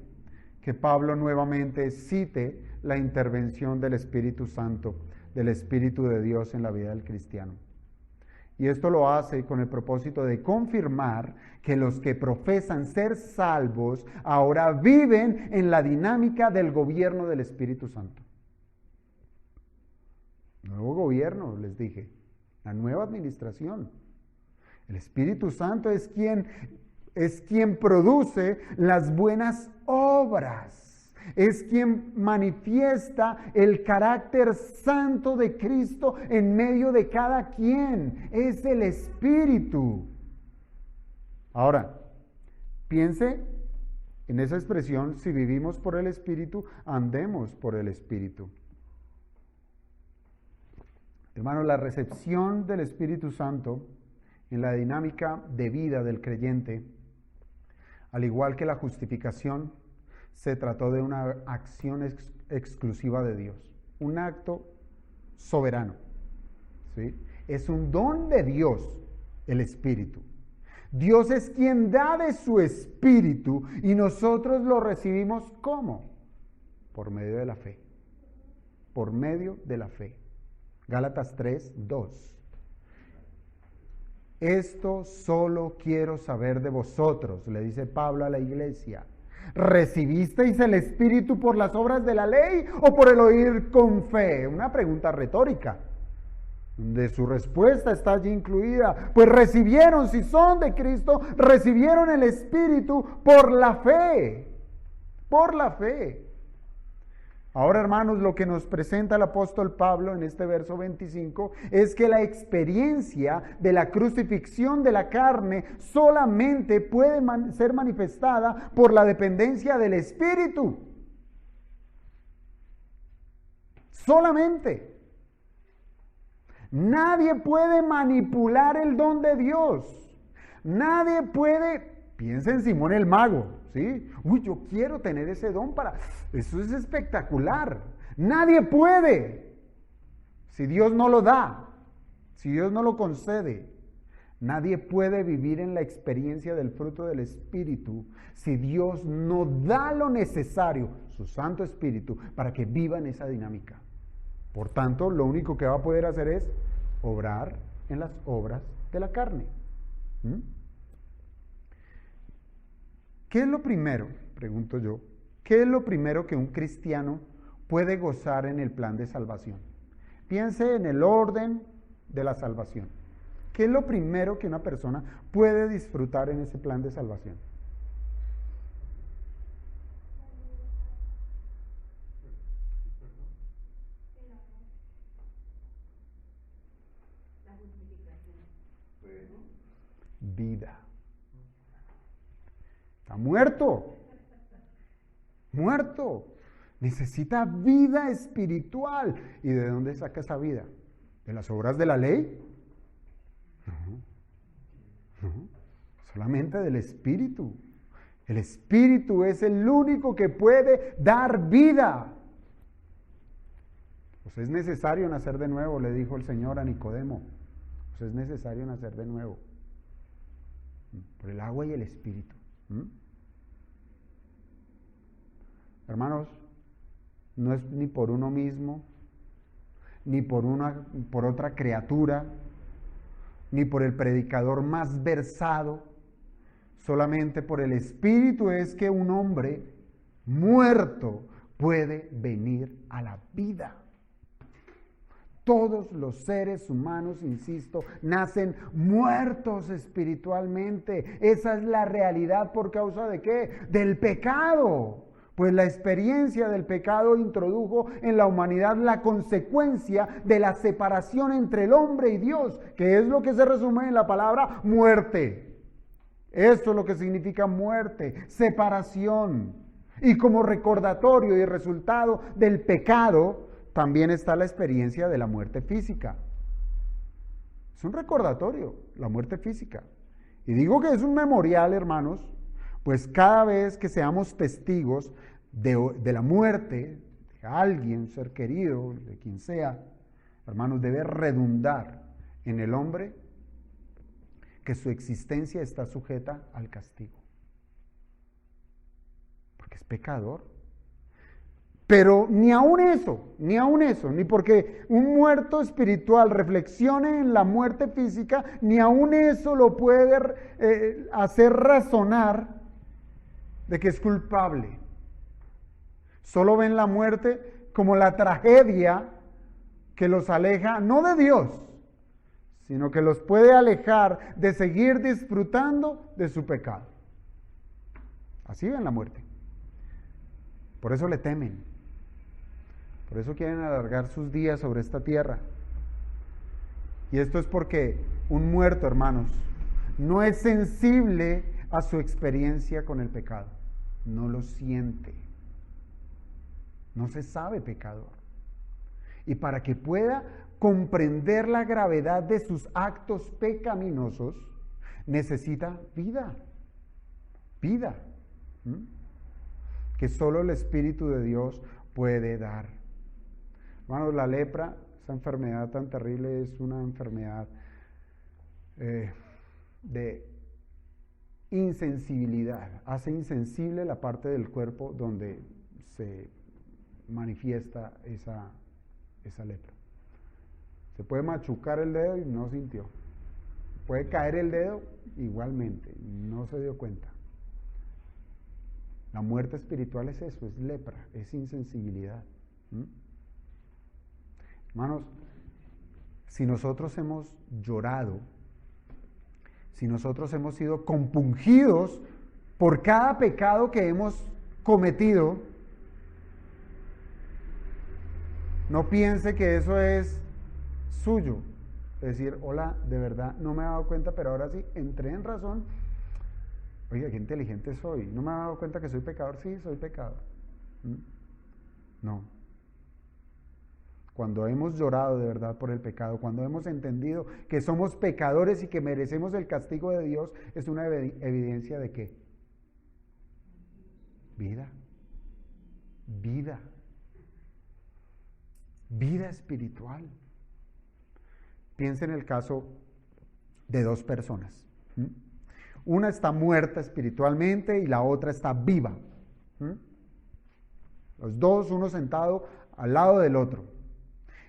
que Pablo nuevamente cite la intervención del Espíritu Santo, del Espíritu de Dios en la vida del cristiano. Y esto lo hace con el propósito de confirmar que los que profesan ser salvos ahora viven en la dinámica del gobierno del Espíritu Santo. Nuevo gobierno, les dije, la nueva administración. El Espíritu Santo es quien produce las buenas obras. Es quien manifiesta el carácter santo de Cristo en medio de cada quien. Es el Espíritu. Ahora, piense en esa expresión: si vivimos por el Espíritu, andemos por el Espíritu. Hermano, la recepción del Espíritu Santo en la dinámica de vida del creyente, al igual que la justificación, se trató de una acción exclusiva de Dios, un acto soberano, ¿sí? Es un don de Dios, el Espíritu. Dios es quien da de su Espíritu y nosotros lo recibimos ¿cómo? Por medio de la fe. Por medio de la fe. Gálatas 3:2. Esto solo quiero saber de vosotros, le dice Pablo a la iglesia. ¿Recibisteis el Espíritu por las obras de la ley o por el oír con fe? Una pregunta retórica. De su respuesta está allí incluida. Pues recibieron, si son de Cristo, recibieron el Espíritu por la fe. Por la fe. Ahora, hermanos, lo que nos presenta el apóstol Pablo en este verso 25 es que la experiencia de la crucifixión de la carne solamente puede ser manifestada por la dependencia del Espíritu. Solamente. Nadie puede manipular el don de Dios. Nadie puede... Piensa en Simón el mago, ¿sí? Uy, yo quiero tener ese don para... Eso es espectacular. Nadie puede. Si Dios no lo da, si Dios no lo concede, nadie puede vivir en la experiencia del fruto del Espíritu si Dios no da lo necesario su Santo Espíritu, para que vivan esa dinámica. Por tanto, lo único que va a poder hacer es obrar en las obras de la carne. ¿Mm? ¿Qué es lo primero, pregunto yo, qué es lo primero que un cristiano puede gozar en el plan de salvación? Piense en el orden de la salvación. ¿Qué es lo primero que una persona puede disfrutar en ese plan de salvación? Vida. Está muerto. Muerto. Necesita vida espiritual. ¿Y de dónde saca esa vida? ¿De las obras de la ley? No. Solamente del Espíritu. El Espíritu es el único que puede dar vida. Pues es necesario nacer de nuevo, le dijo el Señor a Nicodemo. Pues es necesario nacer de nuevo. Por el agua y el Espíritu. Hermanos, no es ni por uno mismo, ni por otra criatura, ni por el predicador más versado. Solamente por el Espíritu es que un hombre muerto puede venir a la vida. Todos los seres humanos, insisto, nacen muertos espiritualmente. Esa es la realidad. ¿Por causa de qué? Del pecado. Pues la experiencia del pecado introdujo en la humanidad la consecuencia de la separación entre el hombre y Dios, que es lo que se resume en la palabra muerte. Esto es lo que significa muerte, separación. Y como recordatorio y resultado del pecado, también está la experiencia de la muerte física. Es un recordatorio, la muerte física. Y digo que es un memorial, hermanos, pues cada vez que seamos testigos de la muerte de alguien, un ser querido, de quien sea, hermanos, debe redundar en el hombre que su existencia está sujeta al castigo. Porque es pecador. Pero ni aun eso, ni porque un muerto espiritual reflexione en la muerte física, ni aun eso lo puede hacer razonar de que es culpable. Solo ven la muerte como la tragedia que los aleja, no de Dios, sino que los puede alejar de seguir disfrutando de su pecado. Así ven la muerte. Por eso le temen. Por eso quieren alargar sus días sobre esta tierra. Y esto es porque un muerto, hermanos, no es sensible a su experiencia con el pecado. No lo siente. No se sabe pecador. Y para que pueda comprender la gravedad de sus actos pecaminosos, necesita vida. Vida. Que solo el Espíritu de Dios puede dar. Hermanos, la lepra, esa enfermedad tan terrible, es una enfermedad de insensibilidad. Hace insensible la parte del cuerpo donde se manifiesta esa lepra. Se puede machucar el dedo y no sintió. Puede caer el dedo igualmente, no se dio cuenta. La muerte espiritual es eso, es lepra, es insensibilidad. Hermanos, si nosotros hemos llorado, si nosotros hemos sido compungidos por cada pecado que hemos cometido, no piense que eso es suyo. Es decir, hola, de verdad no me he dado cuenta, pero ahora sí entré en razón. Oiga, qué inteligente soy. ¿No me he dado cuenta que soy pecador? Sí, soy pecador. No. Cuando hemos llorado de verdad por el pecado, cuando hemos entendido que somos pecadores y que merecemos el castigo de Dios, es una evidencia de ¿qué? Vida. Vida. Vida espiritual. Piensa en el caso de dos personas. Una está muerta espiritualmente y la otra está viva. Los dos, uno sentado al lado del otro.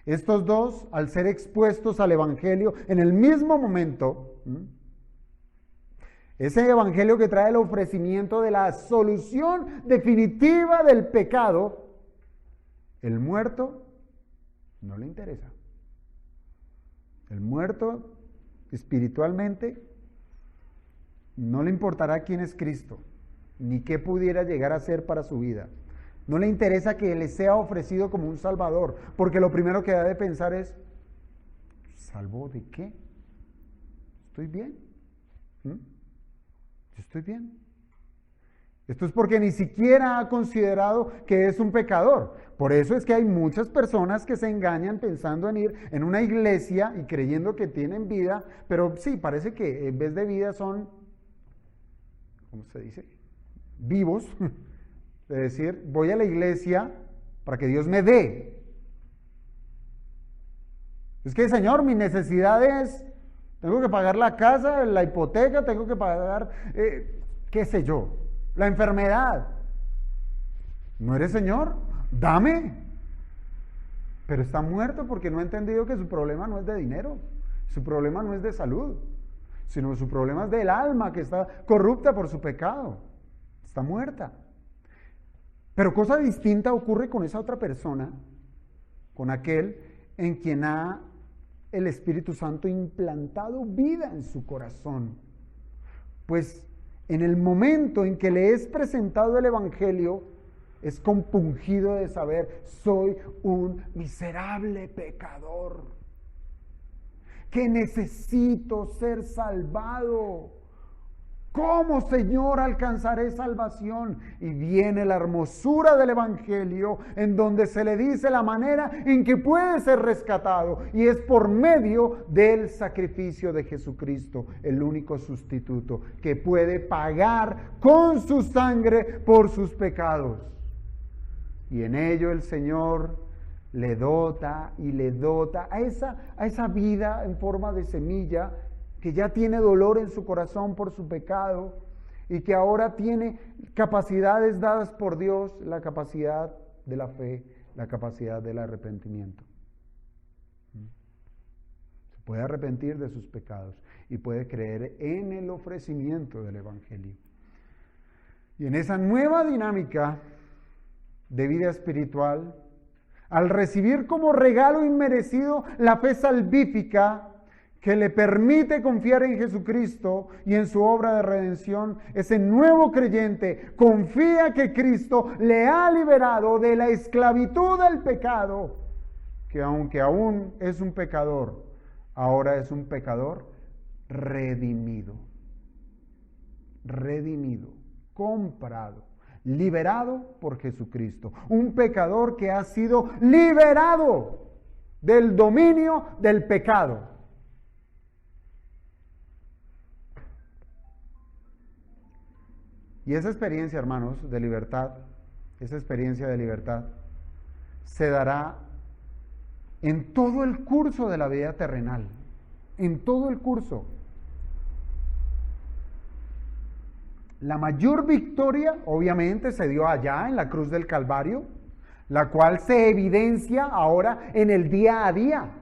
Estos dos, al ser expuestos al Evangelio en el mismo momento, ese Evangelio que trae el ofrecimiento de la solución definitiva del pecado, el muerto no le interesa. El muerto espiritualmente no le importará quién es Cristo, ni qué pudiera llegar a ser para su vida. No le interesa que le sea ofrecido como un salvador, porque lo primero que debe pensar es, ¿salvo de qué? ¿Estoy bien? Yo estoy bien. Esto es porque ni siquiera ha considerado que es un pecador. Por eso es que hay muchas personas que se engañan pensando en ir en una iglesia y creyendo que tienen vida, pero sí, parece que en vez de vida son, ¿cómo se dice? Vivos. Es decir, voy a la iglesia para que Dios me dé. Es que, Señor, mi necesidad es, tengo que pagar la casa, la hipoteca, tengo que pagar, qué sé yo, la enfermedad. ¿No eres Señor? Dame. Pero está muerto porque no ha entendido que su problema no es de dinero, su problema no es de salud, sino su problema es del alma que está corrupta por su pecado. Está muerta. Pero cosa distinta ocurre con esa otra persona, con aquel en quien ha el Espíritu Santo implantado vida en su corazón. Pues en el momento en que le es presentado el Evangelio, es compungido de saber, soy un miserable pecador, que necesito ser salvado. ¿Cómo, Señor, alcanzaré salvación? Y viene la hermosura del Evangelio, en donde se le dice la manera en que puede ser rescatado, y es por medio del sacrificio de Jesucristo, el único sustituto que puede pagar con su sangre por sus pecados. Y en ello el Señor le dota y le dota a esa vida en forma de semilla, que ya tiene dolor en su corazón por su pecado y que ahora tiene capacidades dadas por Dios, la capacidad de la fe, la capacidad del arrepentimiento. Se puede arrepentir de sus pecados y puede creer en el ofrecimiento del Evangelio. Y en esa nueva dinámica de vida espiritual, al recibir como regalo inmerecido la fe salvífica, que le permite confiar en Jesucristo y en su obra de redención, ese nuevo creyente confía que Cristo le ha liberado de la esclavitud del pecado, que aunque aún es un pecador, ahora es un pecador redimido, comprado, liberado por Jesucristo. Un pecador que ha sido liberado del dominio del pecado. Y esa experiencia, hermanos, de libertad, esa experiencia de libertad, se dará en todo el curso de la vida terrenal, en todo el curso. La mayor victoria, obviamente, se dio allá en la cruz del Calvario, la cual se evidencia ahora en el día a día.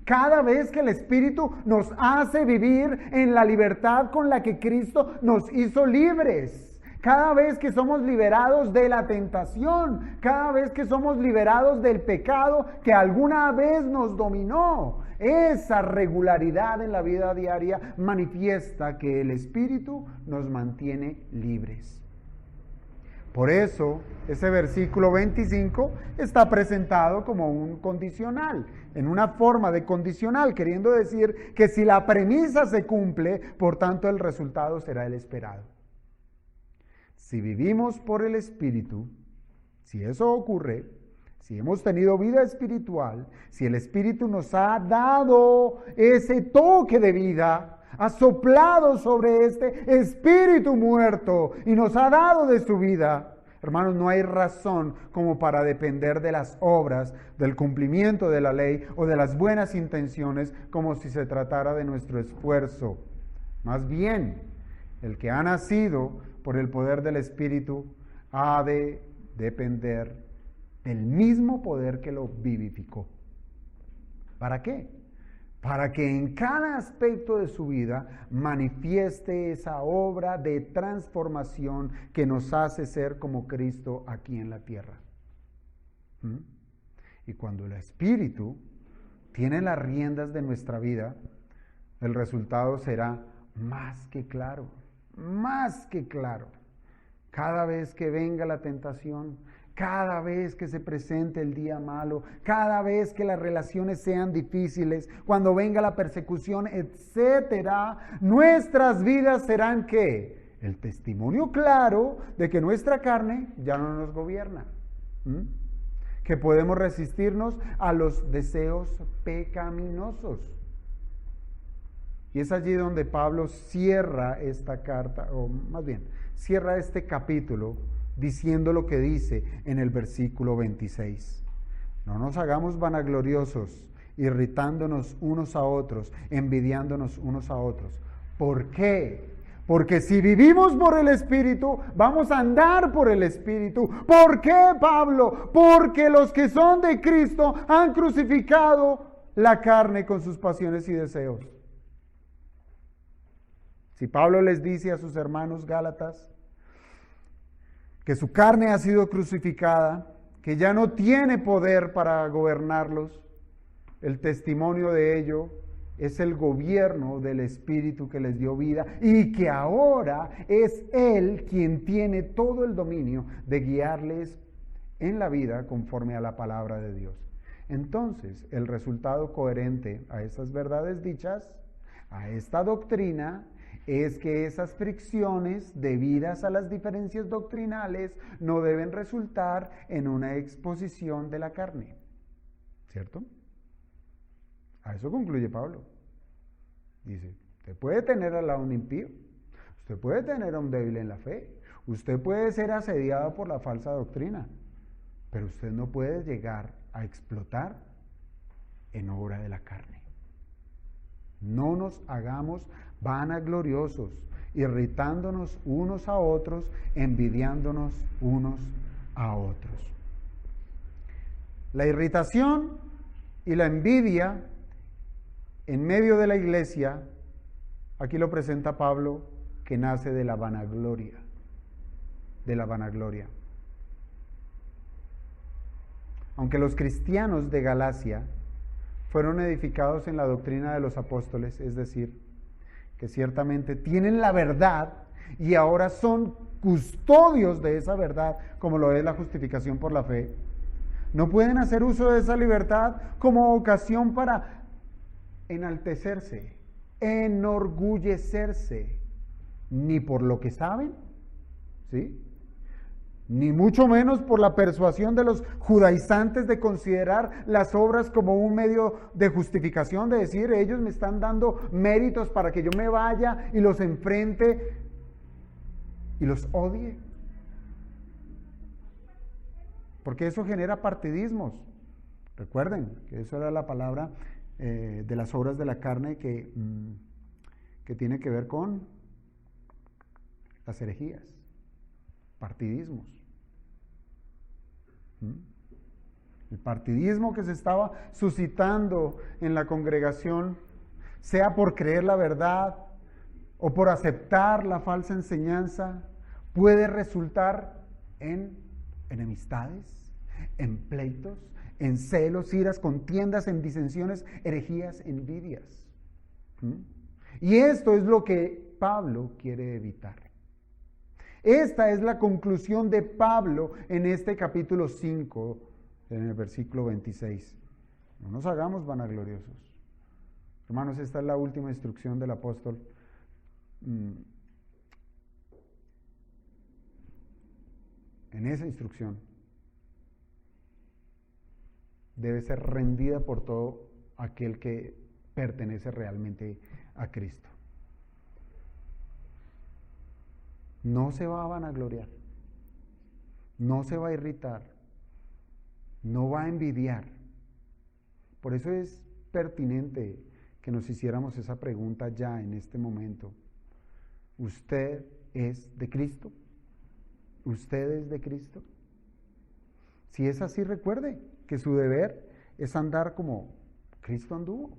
Cada vez que el Espíritu nos hace vivir en la libertad con la que Cristo nos hizo libres, cada vez que somos liberados de la tentación, cada vez que somos liberados del pecado que alguna vez nos dominó, esa regularidad en la vida diaria manifiesta que el Espíritu nos mantiene libres. Por eso, ese versículo 25 está presentado como un condicional, en una forma de condicional, queriendo decir que si la premisa se cumple, por tanto el resultado será el esperado. Si vivimos por el Espíritu, si eso ocurre, si hemos tenido vida espiritual, si el Espíritu nos ha dado ese toque de vida, ha soplado sobre este espíritu muerto y nos ha dado de su vida, hermanos, no hay razón como para depender de las obras, del cumplimiento de la ley o de las buenas intenciones como si se tratara de nuestro esfuerzo. Más bien, el que ha nacido por el poder del Espíritu ha de depender del mismo poder que lo vivificó. ¿Para qué? Para que en cada aspecto de su vida manifieste esa obra de transformación que nos hace ser como Cristo aquí en la tierra. Y cuando el Espíritu tiene las riendas de nuestra vida, el resultado será más que claro, más que claro. Cada vez que venga la tentación, cada vez que se presente el día malo, cada vez que las relaciones sean difíciles, cuando venga la persecución, etcétera, nuestras vidas serán ¿qué? El testimonio claro de que nuestra carne ya no nos gobierna. Que podemos resistirnos a los deseos pecaminosos. Y es allí donde Pablo cierra esta carta, o más bien, cierra este capítulo diciendo lo que dice en el versículo 26. No nos hagamos vanagloriosos, irritándonos unos a otros, envidiándonos unos a otros. ¿Por qué? Porque si vivimos por el Espíritu, vamos a andar por el Espíritu. ¿Por qué, Pablo? Porque los que son de Cristo han crucificado la carne con sus pasiones y deseos. Si Pablo les dice a sus hermanos gálatas que su carne ha sido crucificada, que ya no tiene poder para gobernarlos, el testimonio de ello es el gobierno del Espíritu que les dio vida y que ahora es Él quien tiene todo el dominio de guiarles en la vida conforme a la palabra de Dios. Entonces, el resultado coherente a estas verdades dichas, a esta doctrina, es que esas fricciones debidas a las diferencias doctrinales no deben resultar en una exposición de la carne. ¿Cierto? A eso concluye Pablo. Dice, usted puede tener al lado un impío, usted puede tener a un débil en la fe, usted puede ser asediado por la falsa doctrina, pero usted no puede llegar a explotar en obra de la carne. No nos hagamos vanagloriosos, irritándonos unos a otros, envidiándonos unos a otros. La irritación y la envidia en medio de la iglesia, aquí lo presenta Pablo, que nace de la vanagloria, Aunque los cristianos de Galacia fueron edificados en la doctrina de los apóstoles, es decir, que ciertamente tienen la verdad y ahora son custodios de esa verdad, como lo es la justificación por la fe, no pueden hacer uso de esa libertad como ocasión para enaltecerse, enorgullecerse, ni por lo que saben, ¿sí?, ni mucho menos por la persuasión de los judaizantes de considerar las obras como un medio de justificación, de decir, ellos me están dando méritos para que yo me vaya y los enfrente y los odie. Porque eso genera partidismos. Recuerden que eso era la palabra de las obras de la carne que tiene que ver con las herejías. Partidismos. El partidismo que se estaba suscitando en la congregación, sea por creer la verdad o por aceptar la falsa enseñanza, puede resultar en enemistades, en pleitos, en celos, iras, contiendas, en disensiones, herejías, envidias. Y esto es lo que Pablo quiere evitar. Esta es la conclusión de Pablo en este capítulo 5, en el versículo 26. No nos hagamos vanagloriosos. Hermanos, esta es la última instrucción del apóstol. En esa instrucción debe ser rendida por todo aquel que pertenece realmente a Cristo. No se va a vanagloriar, no se va a irritar, no va a envidiar. Por eso es pertinente que nos hiciéramos esa pregunta ya en este momento. ¿Usted es de Cristo? ¿Usted es de Cristo? Si es así, recuerde que su deber es andar como Cristo anduvo.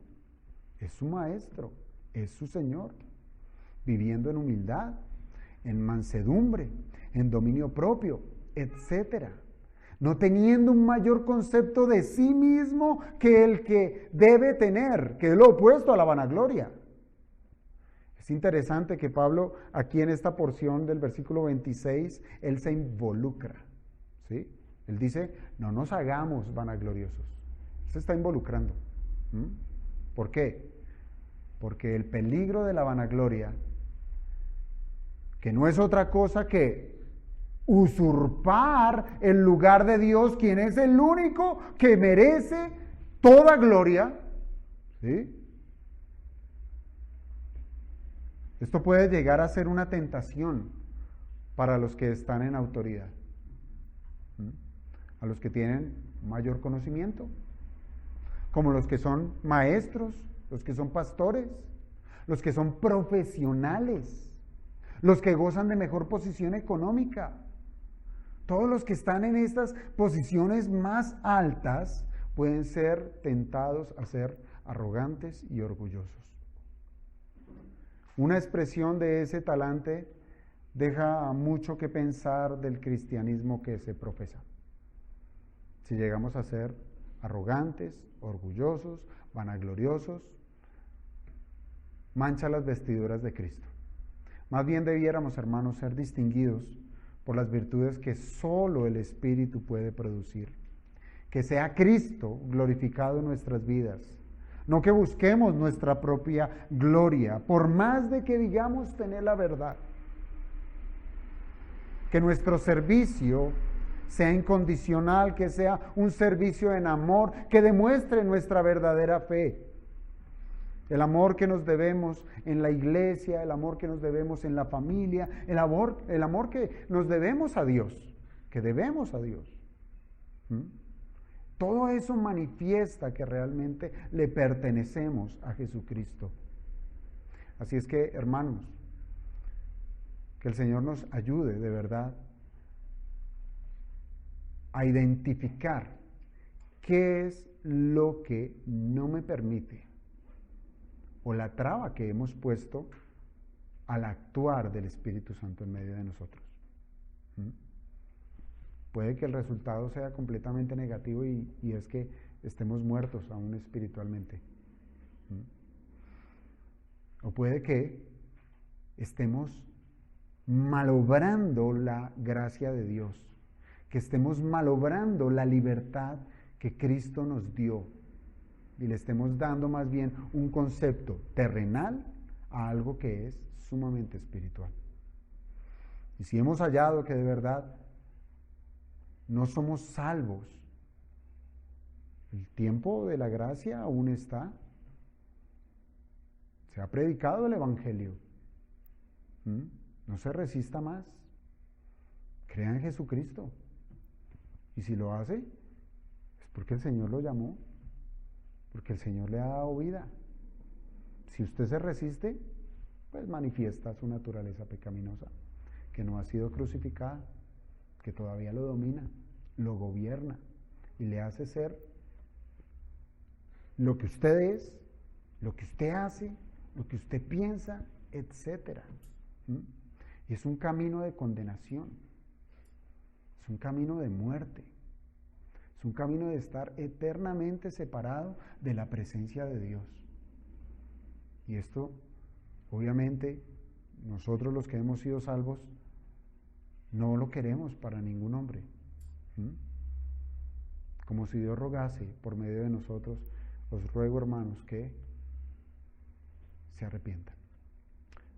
Es su maestro, es su Señor, viviendo en humildad, en mansedumbre, en dominio propio, etcétera. No teniendo un mayor concepto de sí mismo que el que debe tener, que es lo opuesto a la vanagloria. Es interesante que Pablo, aquí en esta porción del versículo 26, él se involucra, ¿sí? Él dice, no nos hagamos vanagloriosos. Él se está involucrando. ¿Por qué? Porque el peligro de la vanagloria, que no es otra cosa que usurpar el lugar de Dios, quien es el único que merece toda gloria, ¿sí? Esto puede llegar a ser una tentación para los que están en autoridad, a los que tienen mayor conocimiento, como los que son maestros, los que son pastores, los que son profesionales, los que gozan de mejor posición económica. Todos los que están en estas posiciones más altas pueden ser tentados a ser arrogantes y orgullosos. Una expresión de ese talante deja mucho que pensar del cristianismo que se profesa. Si llegamos a ser arrogantes, orgullosos, vanagloriosos, mancha las vestiduras de Cristo. Más bien debiéramos, hermanos, ser distinguidos por las virtudes que solo el Espíritu puede producir. Que sea Cristo glorificado en nuestras vidas. No que busquemos nuestra propia gloria, por más de que digamos tener la verdad. Que nuestro servicio sea incondicional, que sea un servicio en amor, que demuestre nuestra verdadera fe. El amor que nos debemos en la iglesia, el amor que nos debemos en la familia, el amor que nos debemos a Dios, que debemos a Dios. Todo eso manifiesta que realmente le pertenecemos a Jesucristo. Así es que, hermanos, que el Señor nos ayude de verdad a identificar qué es lo que no me permite o la traba que hemos puesto al actuar del Espíritu Santo en medio de nosotros. Puede que el resultado sea completamente negativo y es que estemos muertos aún espiritualmente. O puede que estemos malobrando la gracia de Dios, que estemos malobrando la libertad que Cristo nos dio y le estemos dando más bien un concepto terrenal a algo que es sumamente espiritual. Y si hemos hallado que de verdad no somos salvos, el tiempo de la gracia aún está. Se ha predicado el Evangelio. No se resista más. Crea en Jesucristo. Y si lo hace, es porque el Señor lo llamó, porque el Señor le ha dado vida. Si usted se resiste, pues manifiesta su naturaleza pecaminosa, que no ha sido crucificada, que todavía lo domina, lo gobierna y le hace ser lo que usted es, lo que usted hace, lo que usted piensa, etc. Y es un camino de condenación, es un camino de muerte, es un camino de estar eternamente separado de la presencia de Dios. Y esto, obviamente, nosotros los que hemos sido salvos, no lo queremos para ningún hombre. Como si Dios rogase por medio de nosotros, os ruego, hermanos, que se arrepientan.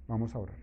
Vamos a orar.